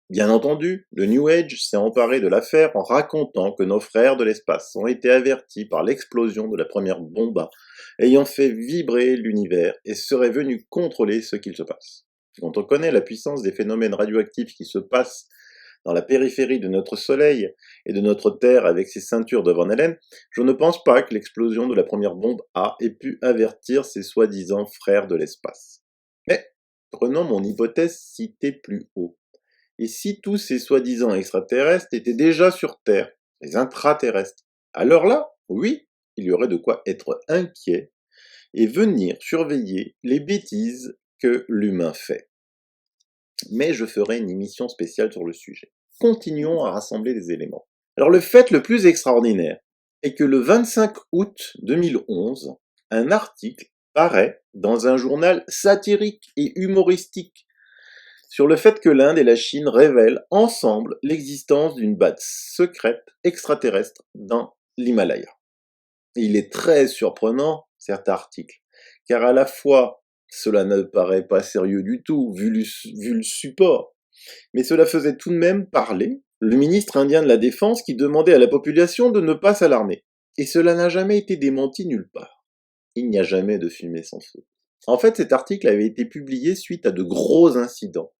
S1: Bien entendu, le New Age s'est emparé de l'affaire en racontant que nos frères de l'espace ont été avertis par l'explosion de la première bombe ayant fait vibrer l'univers et seraient venus contrôler ce qu'il se passe. Quand on connaît la puissance des phénomènes radioactifs qui se passent dans la périphérie de notre Soleil et de notre Terre avec ses ceintures de Van Allen, je ne pense pas que l'explosion de la première bombe A ait pu avertir ces soi-disant frères de l'espace. Mais prenons mon hypothèse citée plus haut. Et si tous ces soi-disant extraterrestres étaient déjà sur Terre, les intraterrestres, alors là, oui, il y aurait de quoi être inquiet et venir surveiller les bêtises que l'humain fait. Mais je ferai une émission spéciale sur le sujet. Continuons à rassembler les éléments. Alors le fait le plus extraordinaire est que le 25 août 2011, un article paraît dans un journal satirique et humoristique sur le fait que l'Inde et la Chine révèlent ensemble l'existence d'une base secrète extraterrestre dans l'Himalaya. Il est très surprenant, cet article, car à la fois, cela ne paraît pas sérieux du tout, vu le support, mais cela faisait tout de même parler le ministre indien de la Défense qui demandait à la population de ne pas s'alarmer. Et cela n'a jamais été démenti nulle part. Il n'y a jamais de fumée sans feu. En fait, cet article avait été publié suite à de gros incidents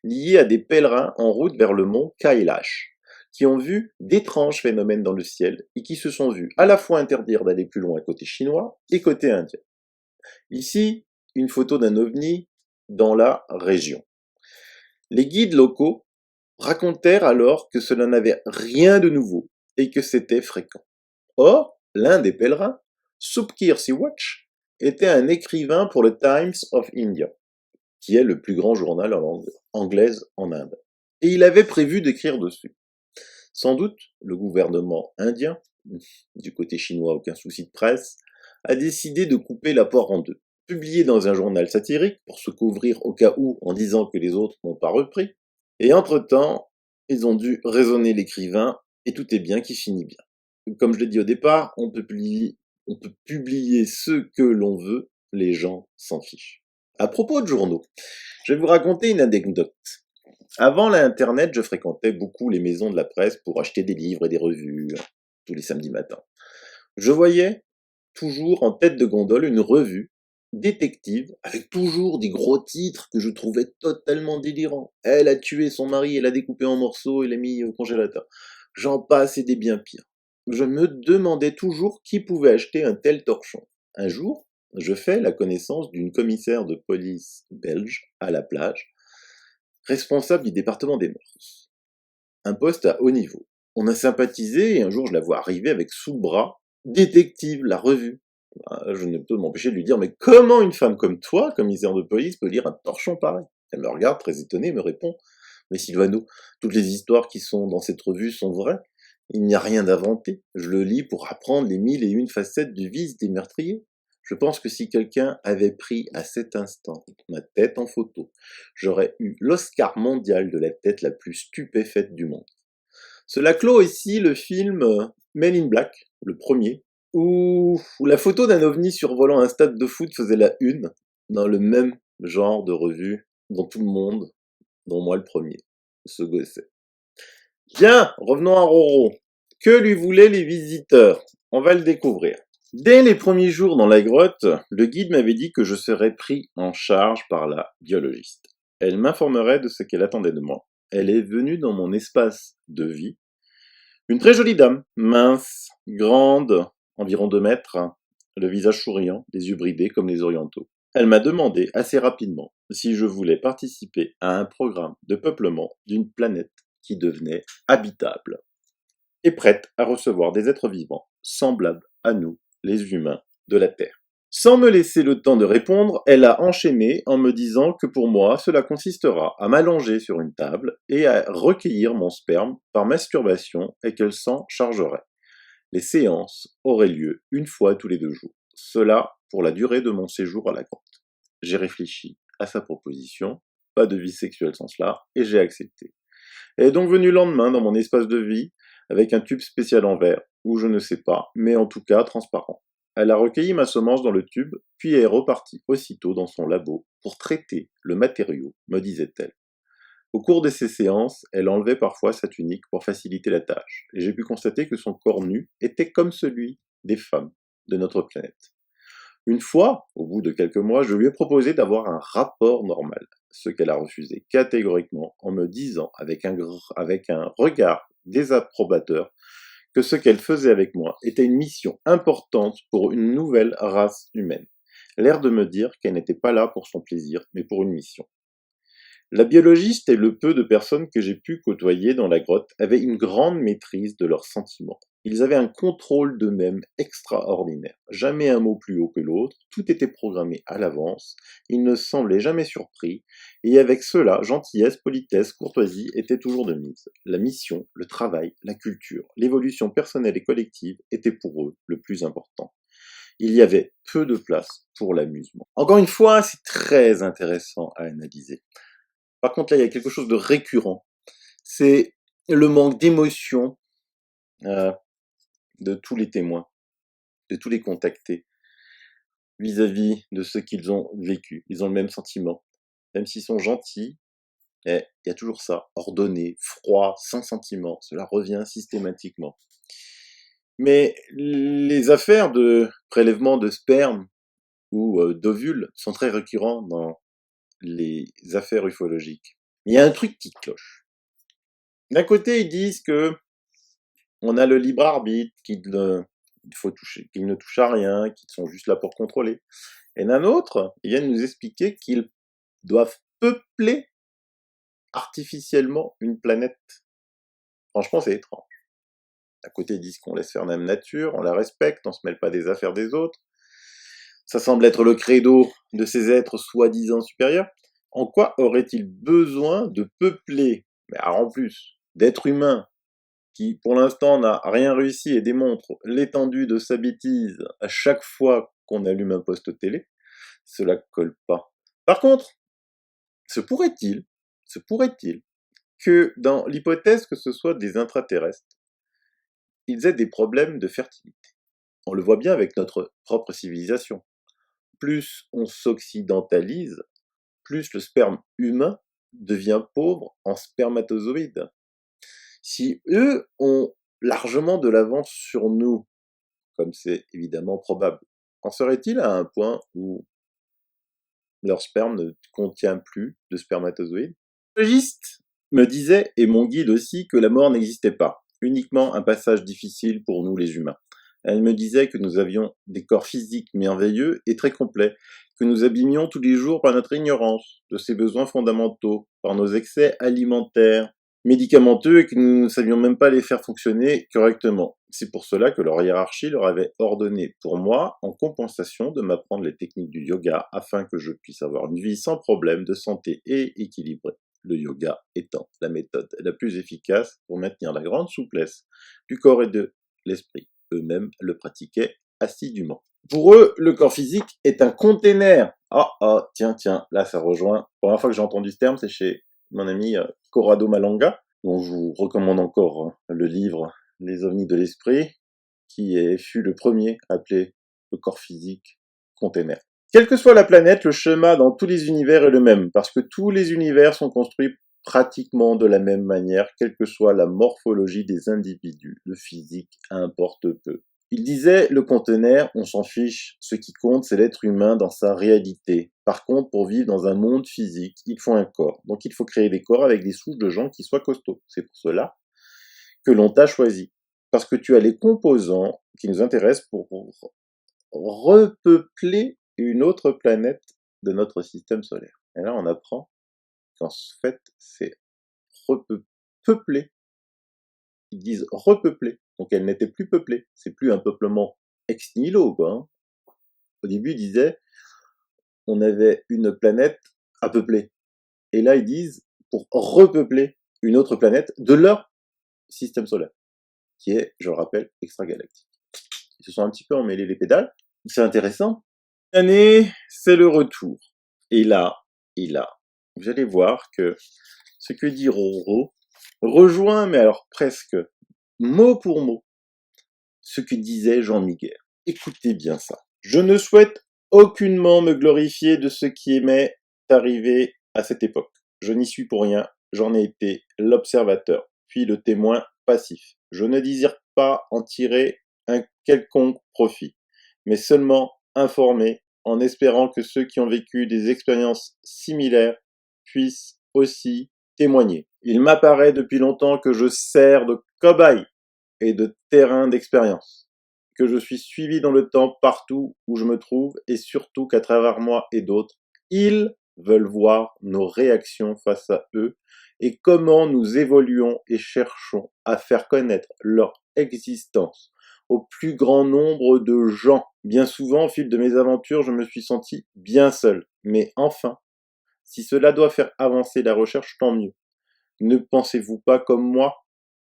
S1: liés à des pèlerins en route vers le mont Kailash, qui ont vu d'étranges phénomènes dans le ciel et qui se sont vus à la fois interdire d'aller plus loin côté chinois et côté indien. Ici, une photo d'un ovni dans la région. Les guides locaux racontèrent alors que cela n'avait rien de nouveau et que c'était fréquent. Or, l'un des pèlerins, Subkir Siwatch, était un écrivain pour le Times of India, qui est le plus grand journal en langue anglaise en Inde. Et il avait prévu d'écrire dessus. Sans doute, le gouvernement indien, du côté chinois aucun souci de presse, a décidé de couper la poire en deux. Publié dans un journal satirique, pour se couvrir au cas où en disant que les autres n'ont pas repris. Et entre-temps, ils ont dû raisonner l'écrivain, et tout est bien qui finit bien. Comme je l'ai dit au départ, on peut publier ce que l'on veut, les gens s'en fichent. À propos de journaux, je vais vous raconter une anecdote. Avant l'Internet, je fréquentais beaucoup les maisons de la presse pour acheter des livres et des revues, tous les samedis matins. Je voyais toujours en tête de gondole une revue détective, avec toujours des gros titres que je trouvais totalement délirants. Elle a tué son mari, elle l'a découpé en morceaux et l'a mis au congélateur. J'en passe et des bien pires. Je me demandais toujours qui pouvait acheter un tel torchon. Un jour, je fais la connaissance d'une commissaire de police belge à la plage, responsable du département des mœurs. Un poste à haut niveau. On a sympathisé et un jour je la vois arriver avec sous le bras Détective, la revue. Je ne peux m'empêcher de lui dire, mais comment une femme comme toi, commissaire de police, peut lire un torchon pareil? Elle me regarde très étonnée et me répond, mais Sylvano, toutes les histoires qui sont dans cette revue sont vraies. Il n'y a rien d'inventé. Je le lis pour apprendre les 1001 facettes du vice des meurtriers. Je pense que si quelqu'un avait pris à cet instant ma tête en photo, j'aurais eu l'Oscar mondial de la tête la plus stupéfaite du monde. Cela clôt ici le film Men in Black, le premier, où la photo d'un ovni survolant un stade de foot faisait la une, dans le même genre de revue dont tout le monde, dont moi le premier, se gossait. Bien, revenons à Roro. Que lui voulaient les visiteurs? On va le découvrir. Dès les premiers jours dans la grotte, le guide m'avait dit que je serais pris en charge par la biologiste. Elle m'informerait de ce qu'elle attendait de moi. Elle est venue dans mon espace de vie. Une très jolie dame, mince, grande, environ 2 mètres, le visage souriant, les yeux bridés comme les orientaux. Elle m'a demandé assez rapidement si je voulais participer à un programme de peuplement d'une planète qui devenait habitable et prête à recevoir des êtres vivants semblables à nous, les humains de la Terre. Sans me laisser le temps de répondre, elle a enchaîné en me disant que pour moi, cela consistera à m'allonger sur une table et à recueillir mon sperme par masturbation et qu'elle s'en chargerait. Les séances auraient lieu une fois tous les 2 jours. Cela pour la durée de mon séjour à la grotte. J'ai réfléchi à sa proposition, pas de vie sexuelle sans cela, et j'ai accepté. Elle est donc venue le lendemain dans mon espace de vie avec un tube spécial en verre, ou je ne sais pas, mais en tout cas transparent. Elle a recueilli ma semence dans le tube, puis est repartie aussitôt dans son labo pour traiter le matériau, me disait-elle. Au cours de ces séances, elle enlevait parfois sa tunique pour faciliter la tâche, et j'ai pu constater que son corps nu était comme celui des femmes de notre planète. Une fois, au bout de quelques mois, je lui ai proposé d'avoir un rapport normal, ce qu'elle a refusé catégoriquement en me disant avec un regard désapprobateur que ce qu'elle faisait avec moi était une mission importante pour une nouvelle race humaine. L'air de me dire qu'elle n'était pas là pour son plaisir, mais pour une mission. La biologiste et le peu de personnes que j'ai pu côtoyer dans la grotte avaient une grande maîtrise de leurs sentiments. Ils avaient un contrôle d'eux-mêmes extraordinaire. Jamais un mot plus haut que l'autre, tout était programmé à l'avance, ils ne semblaient jamais surpris, et avec cela, gentillesse, politesse, courtoisie étaient toujours de mise. La mission, le travail, la culture, l'évolution personnelle et collective étaient pour eux le plus important. Il y avait peu de place pour l'amusement. Encore une fois, c'est très intéressant à analyser. Par contre, là, il y a quelque chose de récurrent. C'est le manque d'émotion de tous les témoins, de tous les contactés, vis-à-vis de ce qu'ils ont vécu. Ils ont le même sentiment. Même s'ils sont gentils, il y a toujours ça, ordonné, froid, sans sentiment. Cela revient systématiquement. Mais les affaires de prélèvement de sperme ou d'ovules sont très récurrents dans les affaires ufologiques. Il y a un truc qui cloche. D'un côté, ils disent que on a le libre arbitre, qu'ils ne touchent à rien, qu'ils sont juste là pour contrôler. Et d'un autre, ils viennent nous expliquer qu'ils doivent peupler artificiellement une planète. Franchement, c'est étrange. D'un côté, ils disent qu'on laisse faire la nature, on la respecte, on se mêle pas des affaires des autres. Ça semble être le credo de ces êtres soi-disant supérieurs. En quoi aurait-il besoin de peupler, mais alors en plus, d'êtres humains qui, pour l'instant, n'a rien réussi et démontre l'étendue de sa bêtise à chaque fois qu'on allume un poste télé. Cela colle pas. Par contre, se pourrait-il que dans l'hypothèse que ce soit des intraterrestres, ils aient des problèmes de fertilité. On le voit bien avec notre propre civilisation. Plus on s'occidentalise, plus le sperme humain devient pauvre en spermatozoïdes. Si eux ont largement de l'avance sur nous, comme c'est évidemment probable, en serait-il à un point où leur sperme ne contient plus de spermatozoïdes? Le logiste me disait, et mon guide aussi, que la mort n'existait pas, uniquement un passage difficile pour nous les humains. Elle me disait que nous avions des corps physiques merveilleux et très complets, que nous abîmions tous les jours par notre ignorance de ses besoins fondamentaux, par nos excès alimentaires, médicamenteux, et que nous ne savions même pas les faire fonctionner correctement. C'est pour cela que leur hiérarchie leur avait ordonné, pour moi, en compensation, de m'apprendre les techniques du yoga afin que je puisse avoir une vie sans problème, de santé et équilibrée. Le yoga étant la méthode la plus efficace pour maintenir la grande souplesse du corps et de l'esprit. Eux-mêmes le pratiquaient assidûment. Pour eux, le corps physique est un container. Tiens, là ça rejoint. La première fois que j'ai entendu ce terme, c'est chez mon ami Corrado Malanga, dont je vous recommande encore le livre Les ovnis de l'esprit, qui fut le premier à appeler le corps physique container. Quelle que soit la planète, le schéma dans tous les univers est le même, parce que tous les univers sont construits pratiquement de la même manière, quelle que soit la morphologie des individus. Le physique importe peu. Il disait, le conteneur, on s'en fiche, ce qui compte, c'est l'être humain dans sa réalité. Par contre, pour vivre dans un monde physique, il faut un corps. Donc il faut créer des corps avec des souches de gens qui soient costauds. C'est pour cela que l'on t'a choisi. Parce que tu as les composants qui nous intéressent pour repeupler une autre planète de notre système solaire. Et là, on apprend qu'en fait, c'est repeupler. Ils disent repeupler. Donc elle n'était plus peuplée. C'est plus un peuplement ex nihilo, quoi. Hein. Au début, ils disaient, on avait une planète à peupler. Et là, ils disent, pour repeupler une autre planète de leur système solaire, qui est, je le rappelle, extragalactique. Ils se sont un petit peu emmêlés les pédales. C'est intéressant. L'année, c'est le retour. Et là, vous allez voir que ce que dit Roro rejoint, mais alors presque mot pour mot, ce que disait Jean Miguel. Écoutez bien ça. Je ne souhaite aucunement me glorifier de ce qui m'est arrivé à cette époque. Je n'y suis pour rien, j'en ai été l'observateur, puis le témoin passif. Je ne désire pas en tirer un quelconque profit, mais seulement informer en espérant que ceux qui ont vécu des expériences similaires puissent aussi témoigner. Il m'apparaît depuis longtemps que je sers de cobaye et de terrain d'expérience, que je suis suivi dans le temps partout où je me trouve et surtout qu'à travers moi et d'autres, ils veulent voir nos réactions face à eux et comment nous évoluons et cherchons à faire connaître leur existence au plus grand nombre de gens. Bien souvent, au fil de mes aventures, je me suis senti bien seul. Mais enfin, si cela doit faire avancer la recherche, tant mieux. Ne pensez-vous pas comme moi?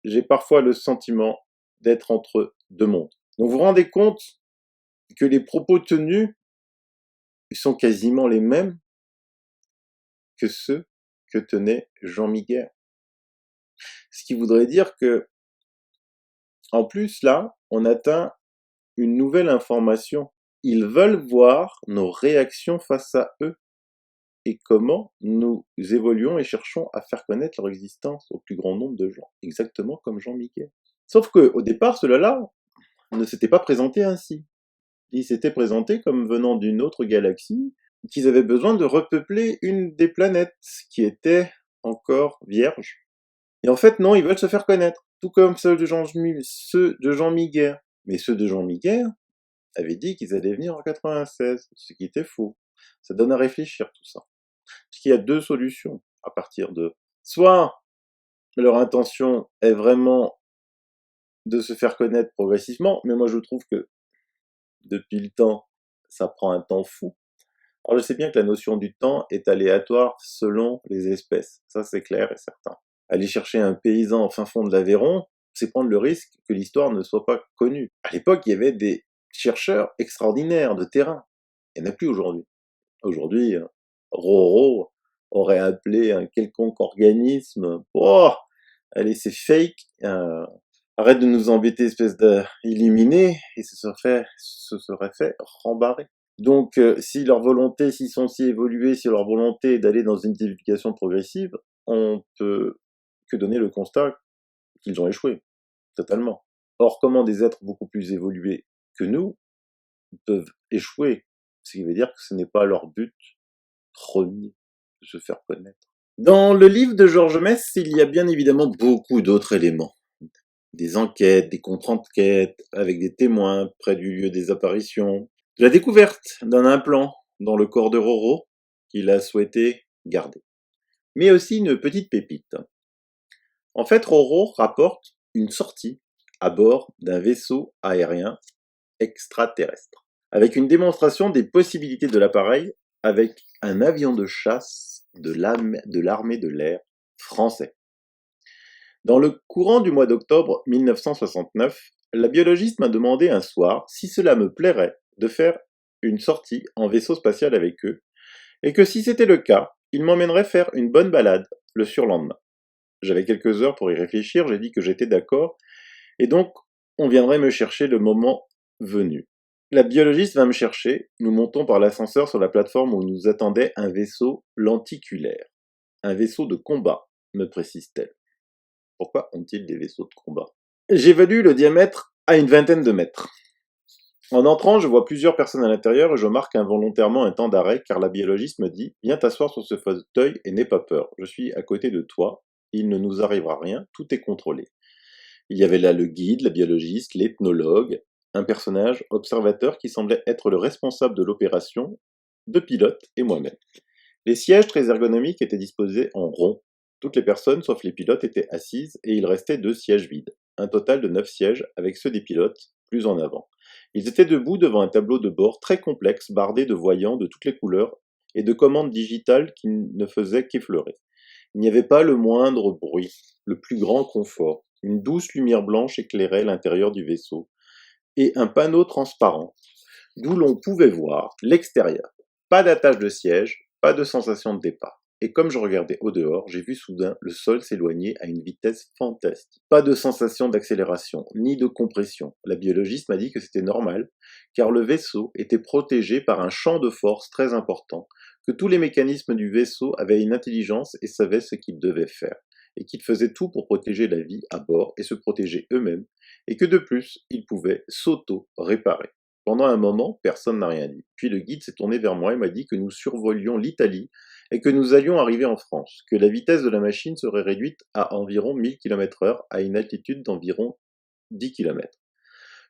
S1: J'ai parfois le sentiment d'être entre deux mondes. Donc vous vous rendez compte que les propos tenus sont quasiment les mêmes que ceux que tenait Jean Miguel. Ce qui voudrait dire que, en plus là, on atteint une nouvelle information. Ils veulent voir nos réactions face à eux et comment nous évoluons et cherchons à faire connaître leur existence au plus grand nombre de gens, exactement comme Jean Miguel. Sauf que au départ, ceux-là ne s'étaient pas présentés ainsi. Ils s'étaient présentés comme venant d'une autre galaxie, qu'ils avaient besoin de repeupler une des planètes qui était encore vierge. Et en fait, non, ils veulent se faire connaître, tout comme ceux de Jean Miguel. Mais ceux de Jean Miguel avaient dit qu'ils allaient venir en 96, ce qui était faux. Ça donne à réfléchir tout ça. Parce qu'il y a deux solutions à partir de... Soit leur intention est vraiment de se faire connaître progressivement, mais moi je trouve que depuis le temps, ça prend un temps fou. Alors je sais bien que la notion du temps est aléatoire selon les espèces, ça c'est clair et certain. Aller chercher un paysan au fin fond de l'Aveyron, c'est prendre le risque que l'histoire ne soit pas connue. À l'époque, il y avait des chercheurs extraordinaires de terrain. Il n'y en a plus aujourd'hui. Aujourd'hui, Roro aurait appelé un quelconque organisme. Oh, allez, c'est fake. Arrête de nous embêter, espèce d'illuminé, et se serait fait rembarrer. Donc, si leur volonté, s'ils sont si évolués, si leur volonté est d'aller dans une divulgation progressive, on peut que donner le constat qu'ils ont échoué, totalement. Or, comment des êtres beaucoup plus évolués que nous peuvent échouer? Ce qui veut dire que ce n'est pas leur but premier de se faire connaître. Dans le livre de Georges Mess, il y a bien évidemment beaucoup d'autres éléments. Des enquêtes, des contre-enquêtes, avec des témoins près du lieu des apparitions. La découverte d'un implant dans le corps de Roro, qu'il a souhaité garder. Mais aussi une petite pépite. En fait, Roro rapporte une sortie à bord d'un vaisseau aérien extraterrestre, avec une démonstration des possibilités de l'appareil avec un avion de chasse de l'armée de l'air français. Dans le courant du mois d'octobre 1969, la biologiste m'a demandé un soir si cela me plairait de faire une sortie en vaisseau spatial avec eux, et que si c'était le cas, ils m'emmèneraient faire une bonne balade le surlendemain. J'avais quelques heures pour y réfléchir, j'ai dit que j'étais d'accord, et donc on viendrait me chercher le moment venu. La biologiste va me chercher, nous montons par l'ascenseur sur la plateforme où nous attendait un vaisseau lenticulaire. Un vaisseau de combat, me précise-t-elle. Pourquoi ont-ils des vaisseaux de combat? J'évalue le diamètre à une vingtaine de mètres. En entrant, je vois plusieurs personnes à l'intérieur et je marque involontairement un temps d'arrêt car la biologiste me dit « Viens t'asseoir sur ce fauteuil et n'aie pas peur. Je suis à côté de toi. Il ne nous arrivera rien. Tout est contrôlé. » Il y avait là le guide, la biologiste, l'ethnologue, un personnage observateur qui semblait être le responsable de l'opération, deux pilotes et moi-même. Les sièges très ergonomiques étaient disposés en rond. Toutes les personnes, sauf les pilotes, étaient assises et il restait 2 sièges vides. Un total de 9 sièges avec ceux des pilotes plus en avant. Ils étaient debout devant un tableau de bord très complexe, bardé de voyants de toutes les couleurs et de commandes digitales qui ne faisaient qu'effleurer. Il n'y avait pas le moindre bruit, le plus grand confort. Une douce lumière blanche éclairait l'intérieur du vaisseau et un panneau transparent d'où l'on pouvait voir l'extérieur. Pas d'attache de siège, pas de sensation de départ. Et comme je regardais au dehors, j'ai vu soudain le sol s'éloigner à une vitesse fantastique. Pas de sensation d'accélération, ni de compression. La biologiste m'a dit que c'était normal, car le vaisseau était protégé par un champ de force très important, que tous les mécanismes du vaisseau avaient une intelligence et savaient ce qu'ils devaient faire, et qu'ils faisaient tout pour protéger la vie à bord et se protéger eux-mêmes, et que de plus, ils pouvaient s'auto-réparer. Pendant un moment, personne n'a rien dit. Puis le guide s'est tourné vers moi et m'a dit que nous survolions l'Italie et que nous allions arriver en France, que la vitesse de la machine serait réduite à environ 1000 km/h à une altitude d'environ 10 km.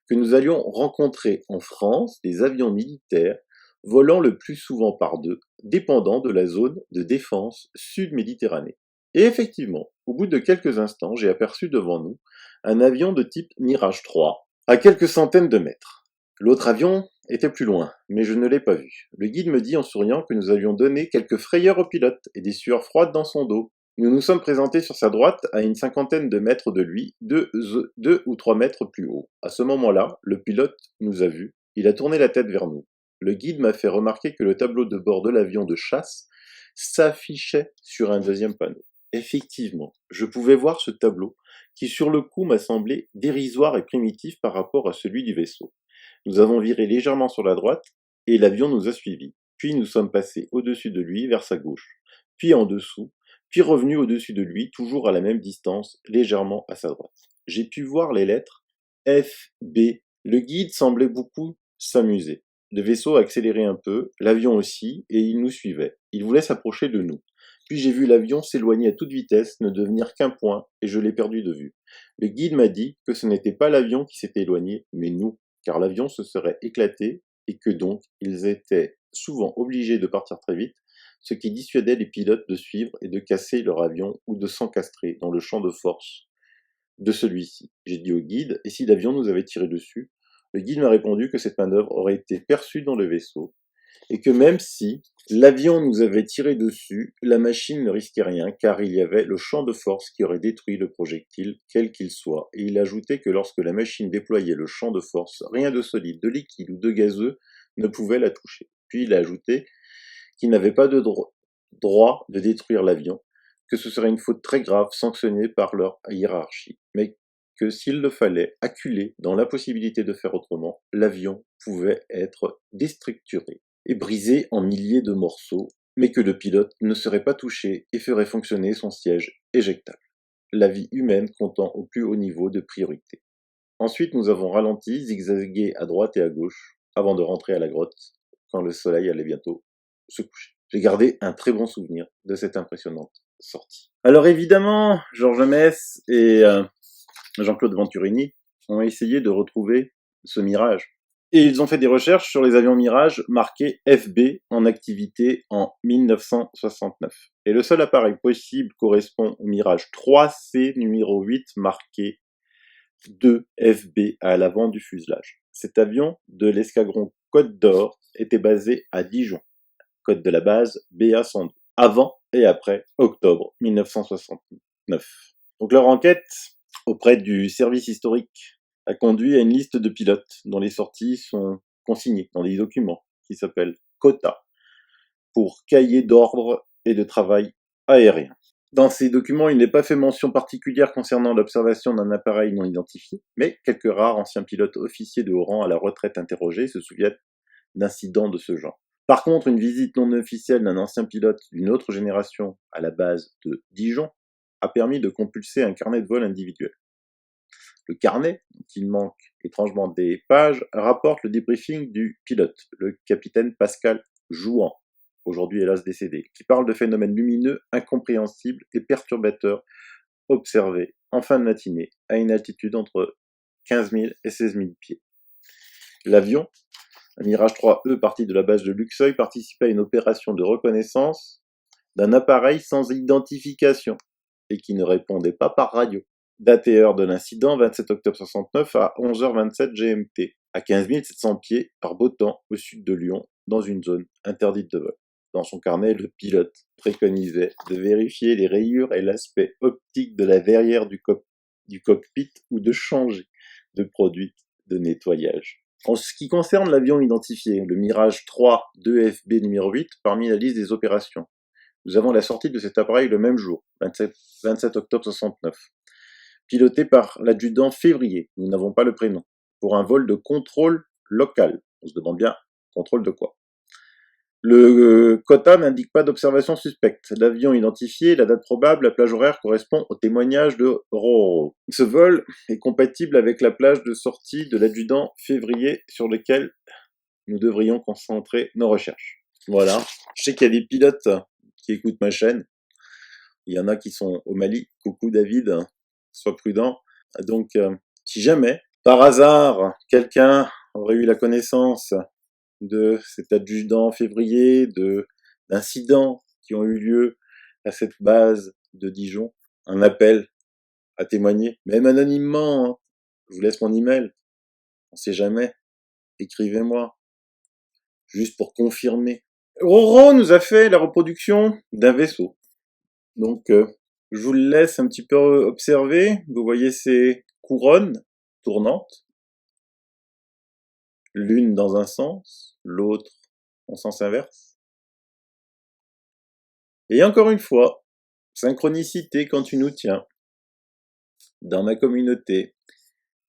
S1: Que nous allions rencontrer en France des avions militaires volant le plus souvent par deux, dépendant de la zone de défense sud-Méditerranée. Et effectivement, au bout de quelques instants, j'ai aperçu devant nous un avion de type Mirage 3, à quelques centaines de mètres. L'autre avion était plus loin, mais je ne l'ai pas vu. Le guide me dit en souriant que nous avions donné quelques frayeurs au pilote et des sueurs froides dans son dos. Nous nous sommes présentés sur sa droite à une cinquantaine de mètres de lui, 2 ou 3 mètres plus haut. À ce moment-là, le pilote nous a vus. Il a tourné la tête vers nous. Le guide m'a fait remarquer que le tableau de bord de l'avion de chasse s'affichait sur un deuxième panneau. Effectivement, je pouvais voir ce tableau qui sur le coup m'a semblé dérisoire et primitif par rapport à celui du vaisseau. Nous avons viré légèrement sur la droite et l'avion nous a suivis. Puis nous sommes passés au-dessus de lui vers sa gauche, puis en dessous, puis revenus au-dessus de lui, toujours à la même distance, légèrement à sa droite. J'ai pu voir les lettres F, B. Le guide semblait beaucoup s'amuser. Le vaisseau a accéléré un peu, l'avion aussi, et il nous suivait. Il voulait s'approcher de nous. Puis j'ai vu l'avion s'éloigner à toute vitesse, ne devenir qu'un point, et je l'ai perdu de vue. Le guide m'a dit que ce n'était pas l'avion qui s'était éloigné, mais nous, car l'avion se serait éclaté et que donc ils étaient souvent obligés de partir très vite, ce qui dissuadait les pilotes de suivre et de casser leur avion ou de s'encastrer dans le champ de force de celui-ci. J'ai dit au guide, et si l'avion nous avait tiré dessus? Le guide m'a répondu que cette manœuvre aurait été perçue dans le vaisseau, et que même si L'avion nous avait tiré dessus, la machine ne risquait rien car il y avait le champ de force qui aurait détruit le projectile, quel qu'il soit, et il ajoutait que lorsque la machine déployait le champ de force, rien de solide, de liquide ou de gazeux ne pouvait la toucher. Puis il a ajouté qu'il n'avait pas de droit de détruire l'avion, que ce serait une faute très grave sanctionnée par leur hiérarchie, mais que s'il le fallait, acculé dans l'impossibilité de faire autrement, l'avion pouvait être déstructuré et brisé en milliers de morceaux, mais que le pilote ne serait pas touché et ferait fonctionner son siège éjectable. La vie humaine comptant au plus haut niveau de priorité. Ensuite, nous avons ralenti, zigzagué à droite et à gauche, avant de rentrer à la grotte, quand le soleil allait bientôt se coucher. J'ai gardé un très bon souvenir de cette impressionnante sortie. Alors évidemment, Georges Mess et Jean-Claude Venturini ont essayé de retrouver ce Mirage. Et ils ont fait des recherches sur les avions Mirage marqués FB en activité en 1969. Et le seul appareil possible correspond au Mirage 3C numéro 8 marqué 2 FB à l'avant du fuselage. Cet avion de l'escadron Côte d'Or était basé à Dijon, code de la base BA-102, avant et après octobre 1969. Donc leur enquête auprès du service historique a conduit à une liste de pilotes dont les sorties sont consignées dans des documents qui s'appellent quota pour cahier d'ordre et de travail aérien. Dans ces documents, il n'est pas fait mention particulière concernant l'observation d'un appareil non identifié, mais quelques rares anciens pilotes officiers de haut rang à la retraite interrogés se souviennent d'incidents de ce genre. Par contre, une visite non officielle d'un ancien pilote d'une autre génération à la base de Dijon a permis de compulser un carnet de vol individuel. Le carnet, dont il manque étrangement des pages, rapporte le débriefing du pilote, le capitaine Pascal Jouan, aujourd'hui hélas décédé, qui parle de phénomènes lumineux, incompréhensibles et perturbateurs observés en fin de matinée à une altitude entre 15 000 et 16 000 pieds. L'avion, un Mirage 3E parti de la base de Luxeuil, participait à une opération de reconnaissance d'un appareil sans identification et qui ne répondait pas par radio. Date et heure de l'incident, 27 octobre 69 à 11h27 GMT, à 15 700 pieds par beau temps au sud de Lyon, dans une zone interdite de vol. Dans son carnet, le pilote préconisait de vérifier les rayures et l'aspect optique de la verrière du cockpit ou de changer de produit de nettoyage. En ce qui concerne l'avion identifié, le Mirage 3 2FB numéro 8, parmi la liste des opérations, nous avons la sortie de cet appareil le même jour, 27 octobre 69. Piloté par l'adjudant Février, nous n'avons pas le prénom, pour un vol de contrôle local. On se demande bien, contrôle de quoi? Le quota n'indique pas d'observation suspecte. L'avion identifié, la date probable, la plage horaire correspond au témoignage de Roro. Ce vol est compatible avec la plage de sortie de l'adjudant Février sur lequel nous devrions concentrer nos recherches. Voilà. Je sais qu'il y a des pilotes qui écoutent ma chaîne. Il y en a qui sont au Mali. Coucou David. Sois prudent. Donc, si jamais, par hasard, quelqu'un aurait eu la connaissance de cet adjudant Février, d'incidents qui ont eu lieu à cette base de Dijon, un appel à témoigner, même anonymement, hein. Je vous laisse mon email, on sait jamais, écrivez-moi, juste pour confirmer. Roro nous a fait la reproduction d'un vaisseau, donc je vous le laisse un petit peu observer. Vous voyez ces couronnes tournantes, l'une dans un sens, l'autre en sens inverse. Et encore une fois, synchronicité quand tu nous tiens. Dans ma communauté,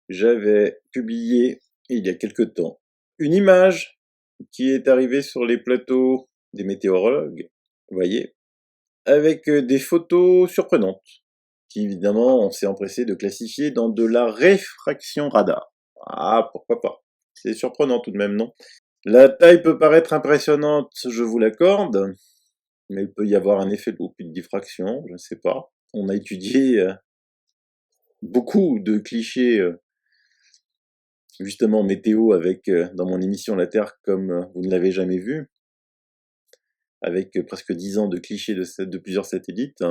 S1: j'avais publié, il y a quelque temps, une image qui est arrivée sur les plateaux des météorologues, vous voyez, avec des photos surprenantes, qui évidemment on s'est empressé de classifier dans de la réfraction radar. Ah, pourquoi pas. C'est surprenant tout de même, non? La taille peut paraître impressionnante, je vous l'accorde, mais il peut y avoir un effet de loupe, une diffraction, je ne sais pas. On a étudié beaucoup de clichés justement météo avec dans mon émission La Terre comme vous ne l'avez jamais vu, avec presque 10 ans de clichés de plusieurs satellites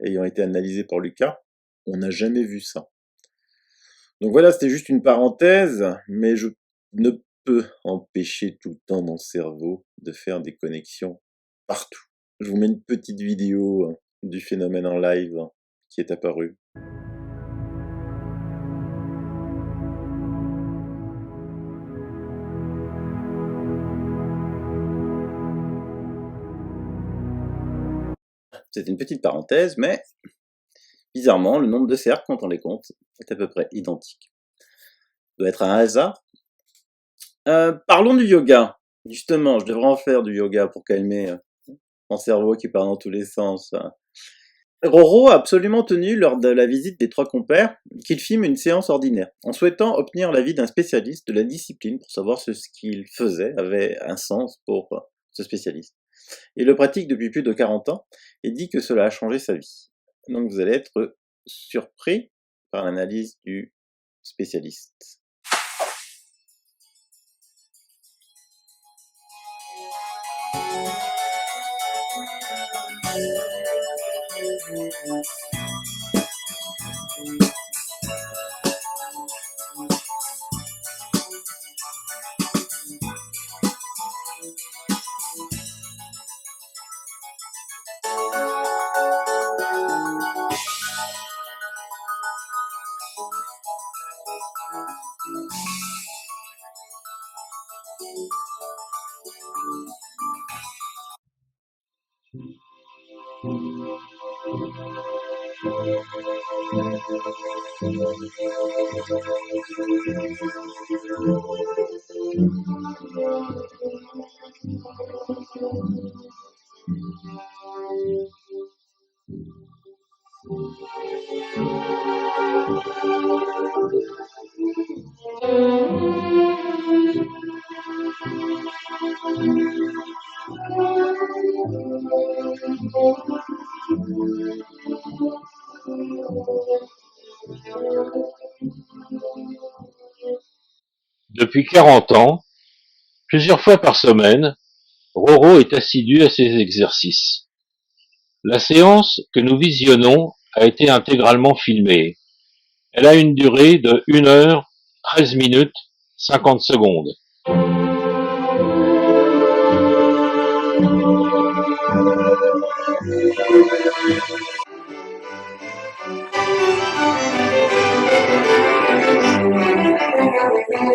S1: ayant été analysés par Lucas. On n'a jamais vu ça. Donc voilà, c'était juste une parenthèse, mais je ne peux empêcher tout le temps mon cerveau de faire des connexions partout. Je vous mets une petite vidéo du phénomène en live qui est apparu. C'est une petite parenthèse, mais bizarrement, le nombre de cercles, quand on les compte, est à peu près identique. Ça doit être un hasard. Parlons du yoga. Justement, je devrais en faire du yoga pour calmer mon cerveau qui part dans tous les sens. Roro a absolument tenu, lors de la visite des 3 compères, qu'il filme une séance ordinaire, en souhaitant obtenir l'avis d'un spécialiste de la discipline pour savoir si ce qu'il faisait avait un sens pour ce spécialiste. Il le pratique depuis plus de 40 ans et dit que cela a changé sa vie. Donc vous allez être surpris par l'analyse du spécialiste.
S3: Depuis 40 ans, plusieurs fois par semaine, Roro est assidu à ses exercices. La séance que nous visionnons a été intégralement filmée. Elle a une durée de 1 heure, 13 minutes, 50 secondes.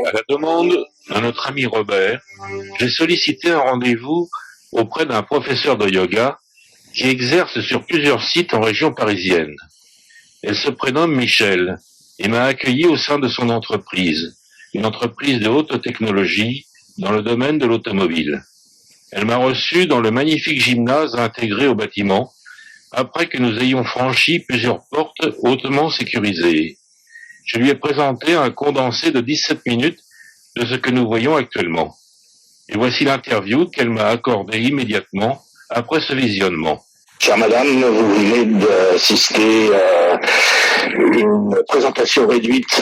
S3: À la demande de notre ami Robert, j'ai sollicité un rendez-vous auprès d'un professeur de yoga qui exerce sur plusieurs sites en région parisienne. Elle se prénomme Michel et m'a accueilli au sein de son entreprise, une entreprise de haute technologie dans le domaine de l'automobile. Elle m'a reçu dans le magnifique gymnase intégré au bâtiment, après que nous ayons franchi plusieurs portes hautement sécurisées. Je lui ai présenté un condensé de 17 minutes de ce que nous voyons actuellement. Et voici l'interview qu'elle m'a accordée immédiatement après ce visionnement.
S9: Chère madame, vous venez d'assister à une présentation réduite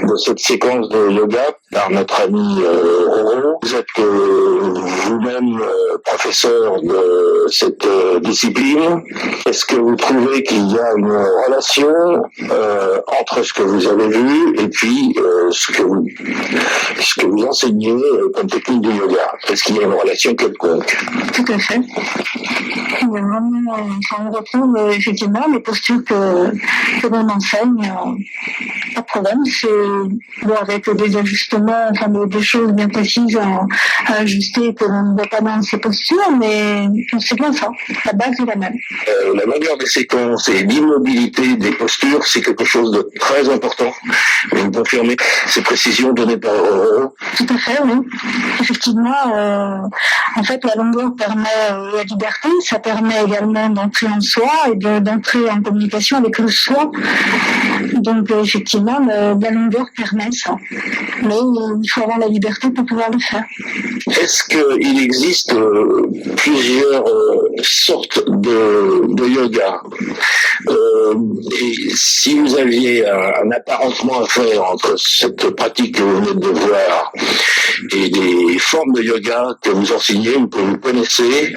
S9: de cette séquence de yoga par notre ami Roro. Vous êtes vous-même professeur de cette discipline. Est-ce que vous trouvez qu'il y a une relation entre ce que vous avez vu et puis ce que vous enseignez comme technique de yoga? Est-ce qu'il y a une relation quelconque?
S8: Tout à fait. On retrouve effectivement les postures que l'on enseigne. Pas de problème, c'est bon, avec des ajustements, enfin des choses bien précises à ajuster que l'on ne voit pas dans ces postures, mais c'est bien ça. La base est la même.
S9: La longueur des séquences et l'immobilité des postures, c'est quelque chose de très important. Vous confirmez ces précisions données par Roro?
S8: Tout à fait, oui. Effectivement, en fait, la longueur permet la liberté, ça permet également d'entrer en soi et d'entrer en communication avec le soi. Donc, effectivement, la longueur permet ça. Mais il faut avoir la liberté pour pouvoir le faire.
S9: Est-ce qu'il existe plusieurs sortes de yoga? Et si vous aviez un apparentement à faire entre cette pratique que vous venez de voir et des formes de yoga que vous enseignez ou que vous connaissez,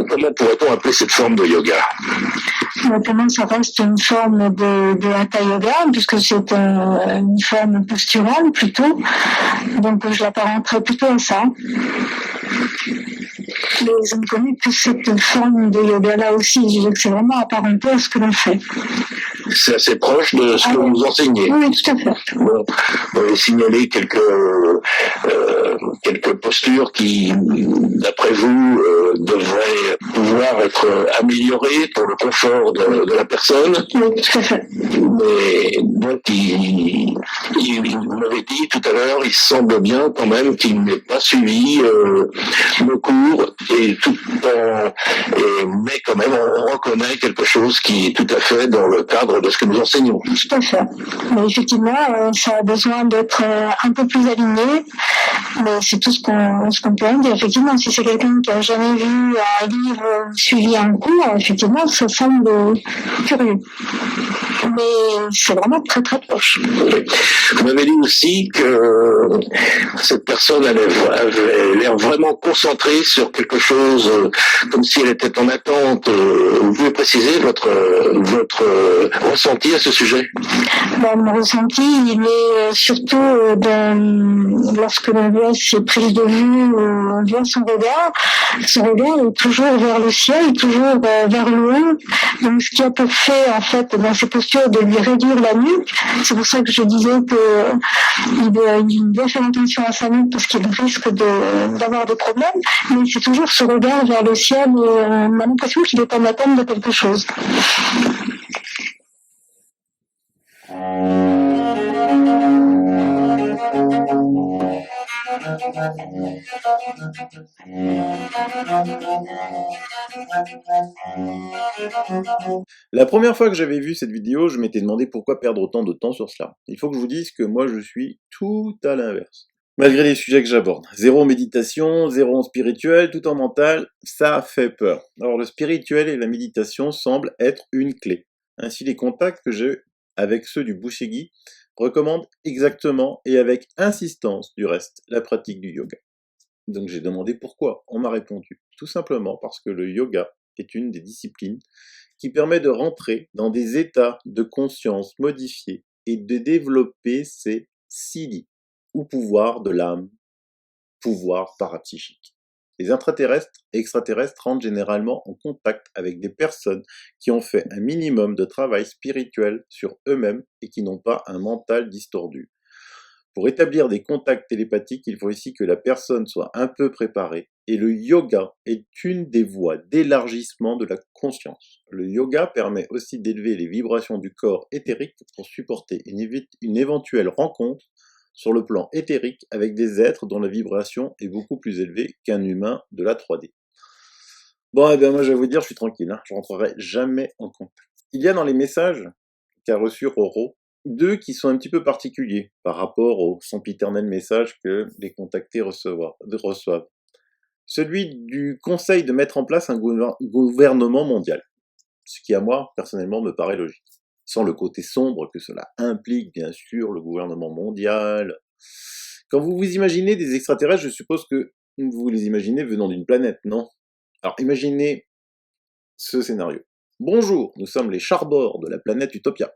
S9: comment pourrait-on appeler cette forme de yoga?
S8: Notamment, ça reste une forme de hatha yoga, puisque c'est une forme posturale plutôt. Donc, je l'apparenterais plutôt à ça. Mais je ne connais que cette forme de yoga-là aussi. Je dirais que c'est vraiment apparenté à ce que l'on fait.
S9: C'est assez proche de ce que vous enseignez.
S8: Oui, tout à fait.
S9: Bon, vous avez signalé quelques postures qui, d'après vous, devraient pouvoir être améliorées pour le confort de la personne.
S8: Oui, tout à fait.
S9: Mais donc, vous m'avez dit tout à l'heure, il semble bien quand même qu'il n'ait pas suivi le cours mais quand même on reconnaît quelque chose qui est tout à fait dans le cadre de ce que nous enseignons.
S8: Tout à fait. Mais effectivement, ça a besoin d'être un peu plus aligné. Mais c'est tout ce qu'on peut en dire. Effectivement, si c'est quelqu'un qui a jamais vu un livre suivi un cours, effectivement, ça semble curieux. Mais c'est vraiment très très proche.
S9: Vous m'avez dit aussi que cette personne avait l'air vraiment concentrée sur quelque chose, comme si elle était en attente. Vous pouvez préciser votre ressenti à ce sujet?
S8: Mon ressenti, il est surtout lorsque l'on voit ses prises de vue, on voit son regard. Son regard est toujours vers le ciel, toujours vers loin. Donc, ce qui a pour fait, en fait, dans ses postures, de lui réduire la nuque. C'est pour ça que je disais qu'il doit faire attention à sa nuque parce qu'il risque d'avoir des problèmes. Mais c'est toujours ce regard vers le ciel et on a l'impression qu'il est en attente de quelque chose.
S1: La première fois que j'avais vu cette vidéo, je m'étais demandé pourquoi perdre autant de temps sur cela. Il faut que je vous dise que moi je suis tout à l'inverse. Malgré les sujets que j'aborde. Zéro en méditation, zéro en spirituel, tout en mental, ça fait peur. Alors le spirituel et la méditation semblent être une clé. Ainsi les contacts que j'ai avec ceux du Busegi recommandent exactement et avec insistance du reste la pratique du yoga. Donc j'ai demandé pourquoi. On m'a répondu tout simplement parce que le yoga est une des disciplines qui permet de rentrer dans des états de conscience modifiés et de développer ses siddhis, ou pouvoir de l'âme, pouvoir parapsychique. Les intraterrestres et extraterrestres rentrent généralement en contact avec des personnes qui ont fait un minimum de travail spirituel sur eux-mêmes et qui n'ont pas un mental distordu. Pour établir des contacts télépathiques, il faut ici que la personne soit un peu préparée, et le yoga est une des voies d'élargissement de la conscience. Le yoga permet aussi d'élever les vibrations du corps éthérique pour supporter une éventuelle rencontre sur le plan éthérique avec des êtres dont la vibration est beaucoup plus élevée qu'un humain de la 3D. Bon, eh bien moi je vais vous dire, je suis tranquille, je rentrerai jamais en contact. Il y a dans les messages qu'a reçu Roro, deux qui sont un petit peu particuliers par rapport au sempiternel message que les contactés reçoivent. Celui du conseil de mettre en place un gouvernement mondial, ce qui à moi, personnellement, me paraît logique. Sans le côté sombre que cela implique, bien sûr, le gouvernement mondial. Quand vous vous imaginez des extraterrestres, je suppose que vous les imaginez venant d'une planète, non? Alors imaginez ce scénario. Bonjour, nous sommes les charbors de la planète Utopia.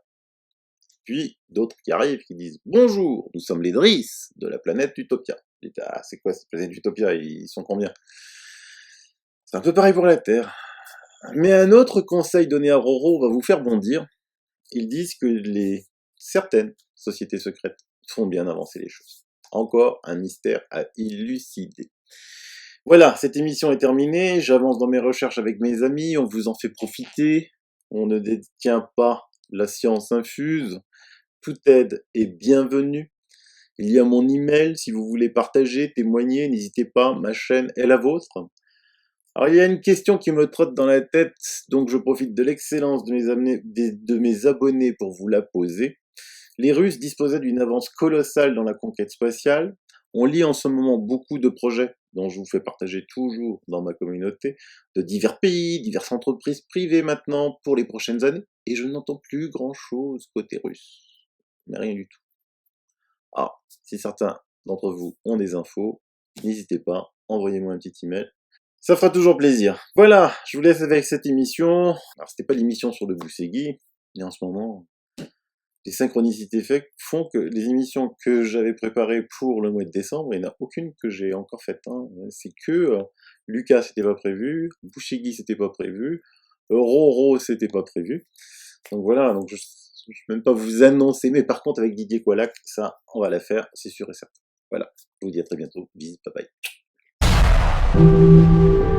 S1: Puis d'autres qui arrivent qui disent bonjour, nous sommes les Driss de la planète Utopia. Ah, c'est quoi cette planète Utopia? Ils sont combien? C'est un peu pareil pour la Terre. Mais un autre conseil donné à Roro va vous faire bondir. Ils disent que certaines sociétés secrètes font bien avancer les choses. Encore un mystère à élucider. Voilà, cette émission est terminée. J'avance dans mes recherches avec mes amis. On vous en fait profiter. On ne détient pas la science infuse. Toute aide est bienvenue. Il y a mon email. Si vous voulez partager, témoigner, n'hésitez pas. Ma chaîne est la vôtre. Alors, il y a une question qui me trotte dans la tête, donc je profite de l'excellence de mes abonnés pour vous la poser. Les Russes disposaient d'une avance colossale dans la conquête spatiale. On lit en ce moment beaucoup de projets, dont je vous fais partager toujours dans ma communauté, de divers pays, diverses entreprises privées maintenant pour les prochaines années, et je n'entends plus grand-chose côté russe. Mais rien du tout. Ah, si certains d'entre vous ont des infos, n'hésitez pas, envoyez-moi un petit email. Ça fera toujours plaisir. Voilà, je vous laisse avec cette émission. Alors, c'était pas l'émission sur le Busegi, mais en ce moment, les synchronicités font que les émissions que j'avais préparées pour le mois de décembre, il n'y en a aucune que j'ai encore faite. Hein. C'est que Lucas, c'était pas prévu, Bouchigui, c'était pas prévu, Roro, c'était pas prévu. Donc voilà, donc je ne vais même pas vous annoncer, mais par contre avec Didier Coalac, ça, on va la faire, c'est sûr et certain. Voilà, je vous dis à très bientôt, bisous, bye bye.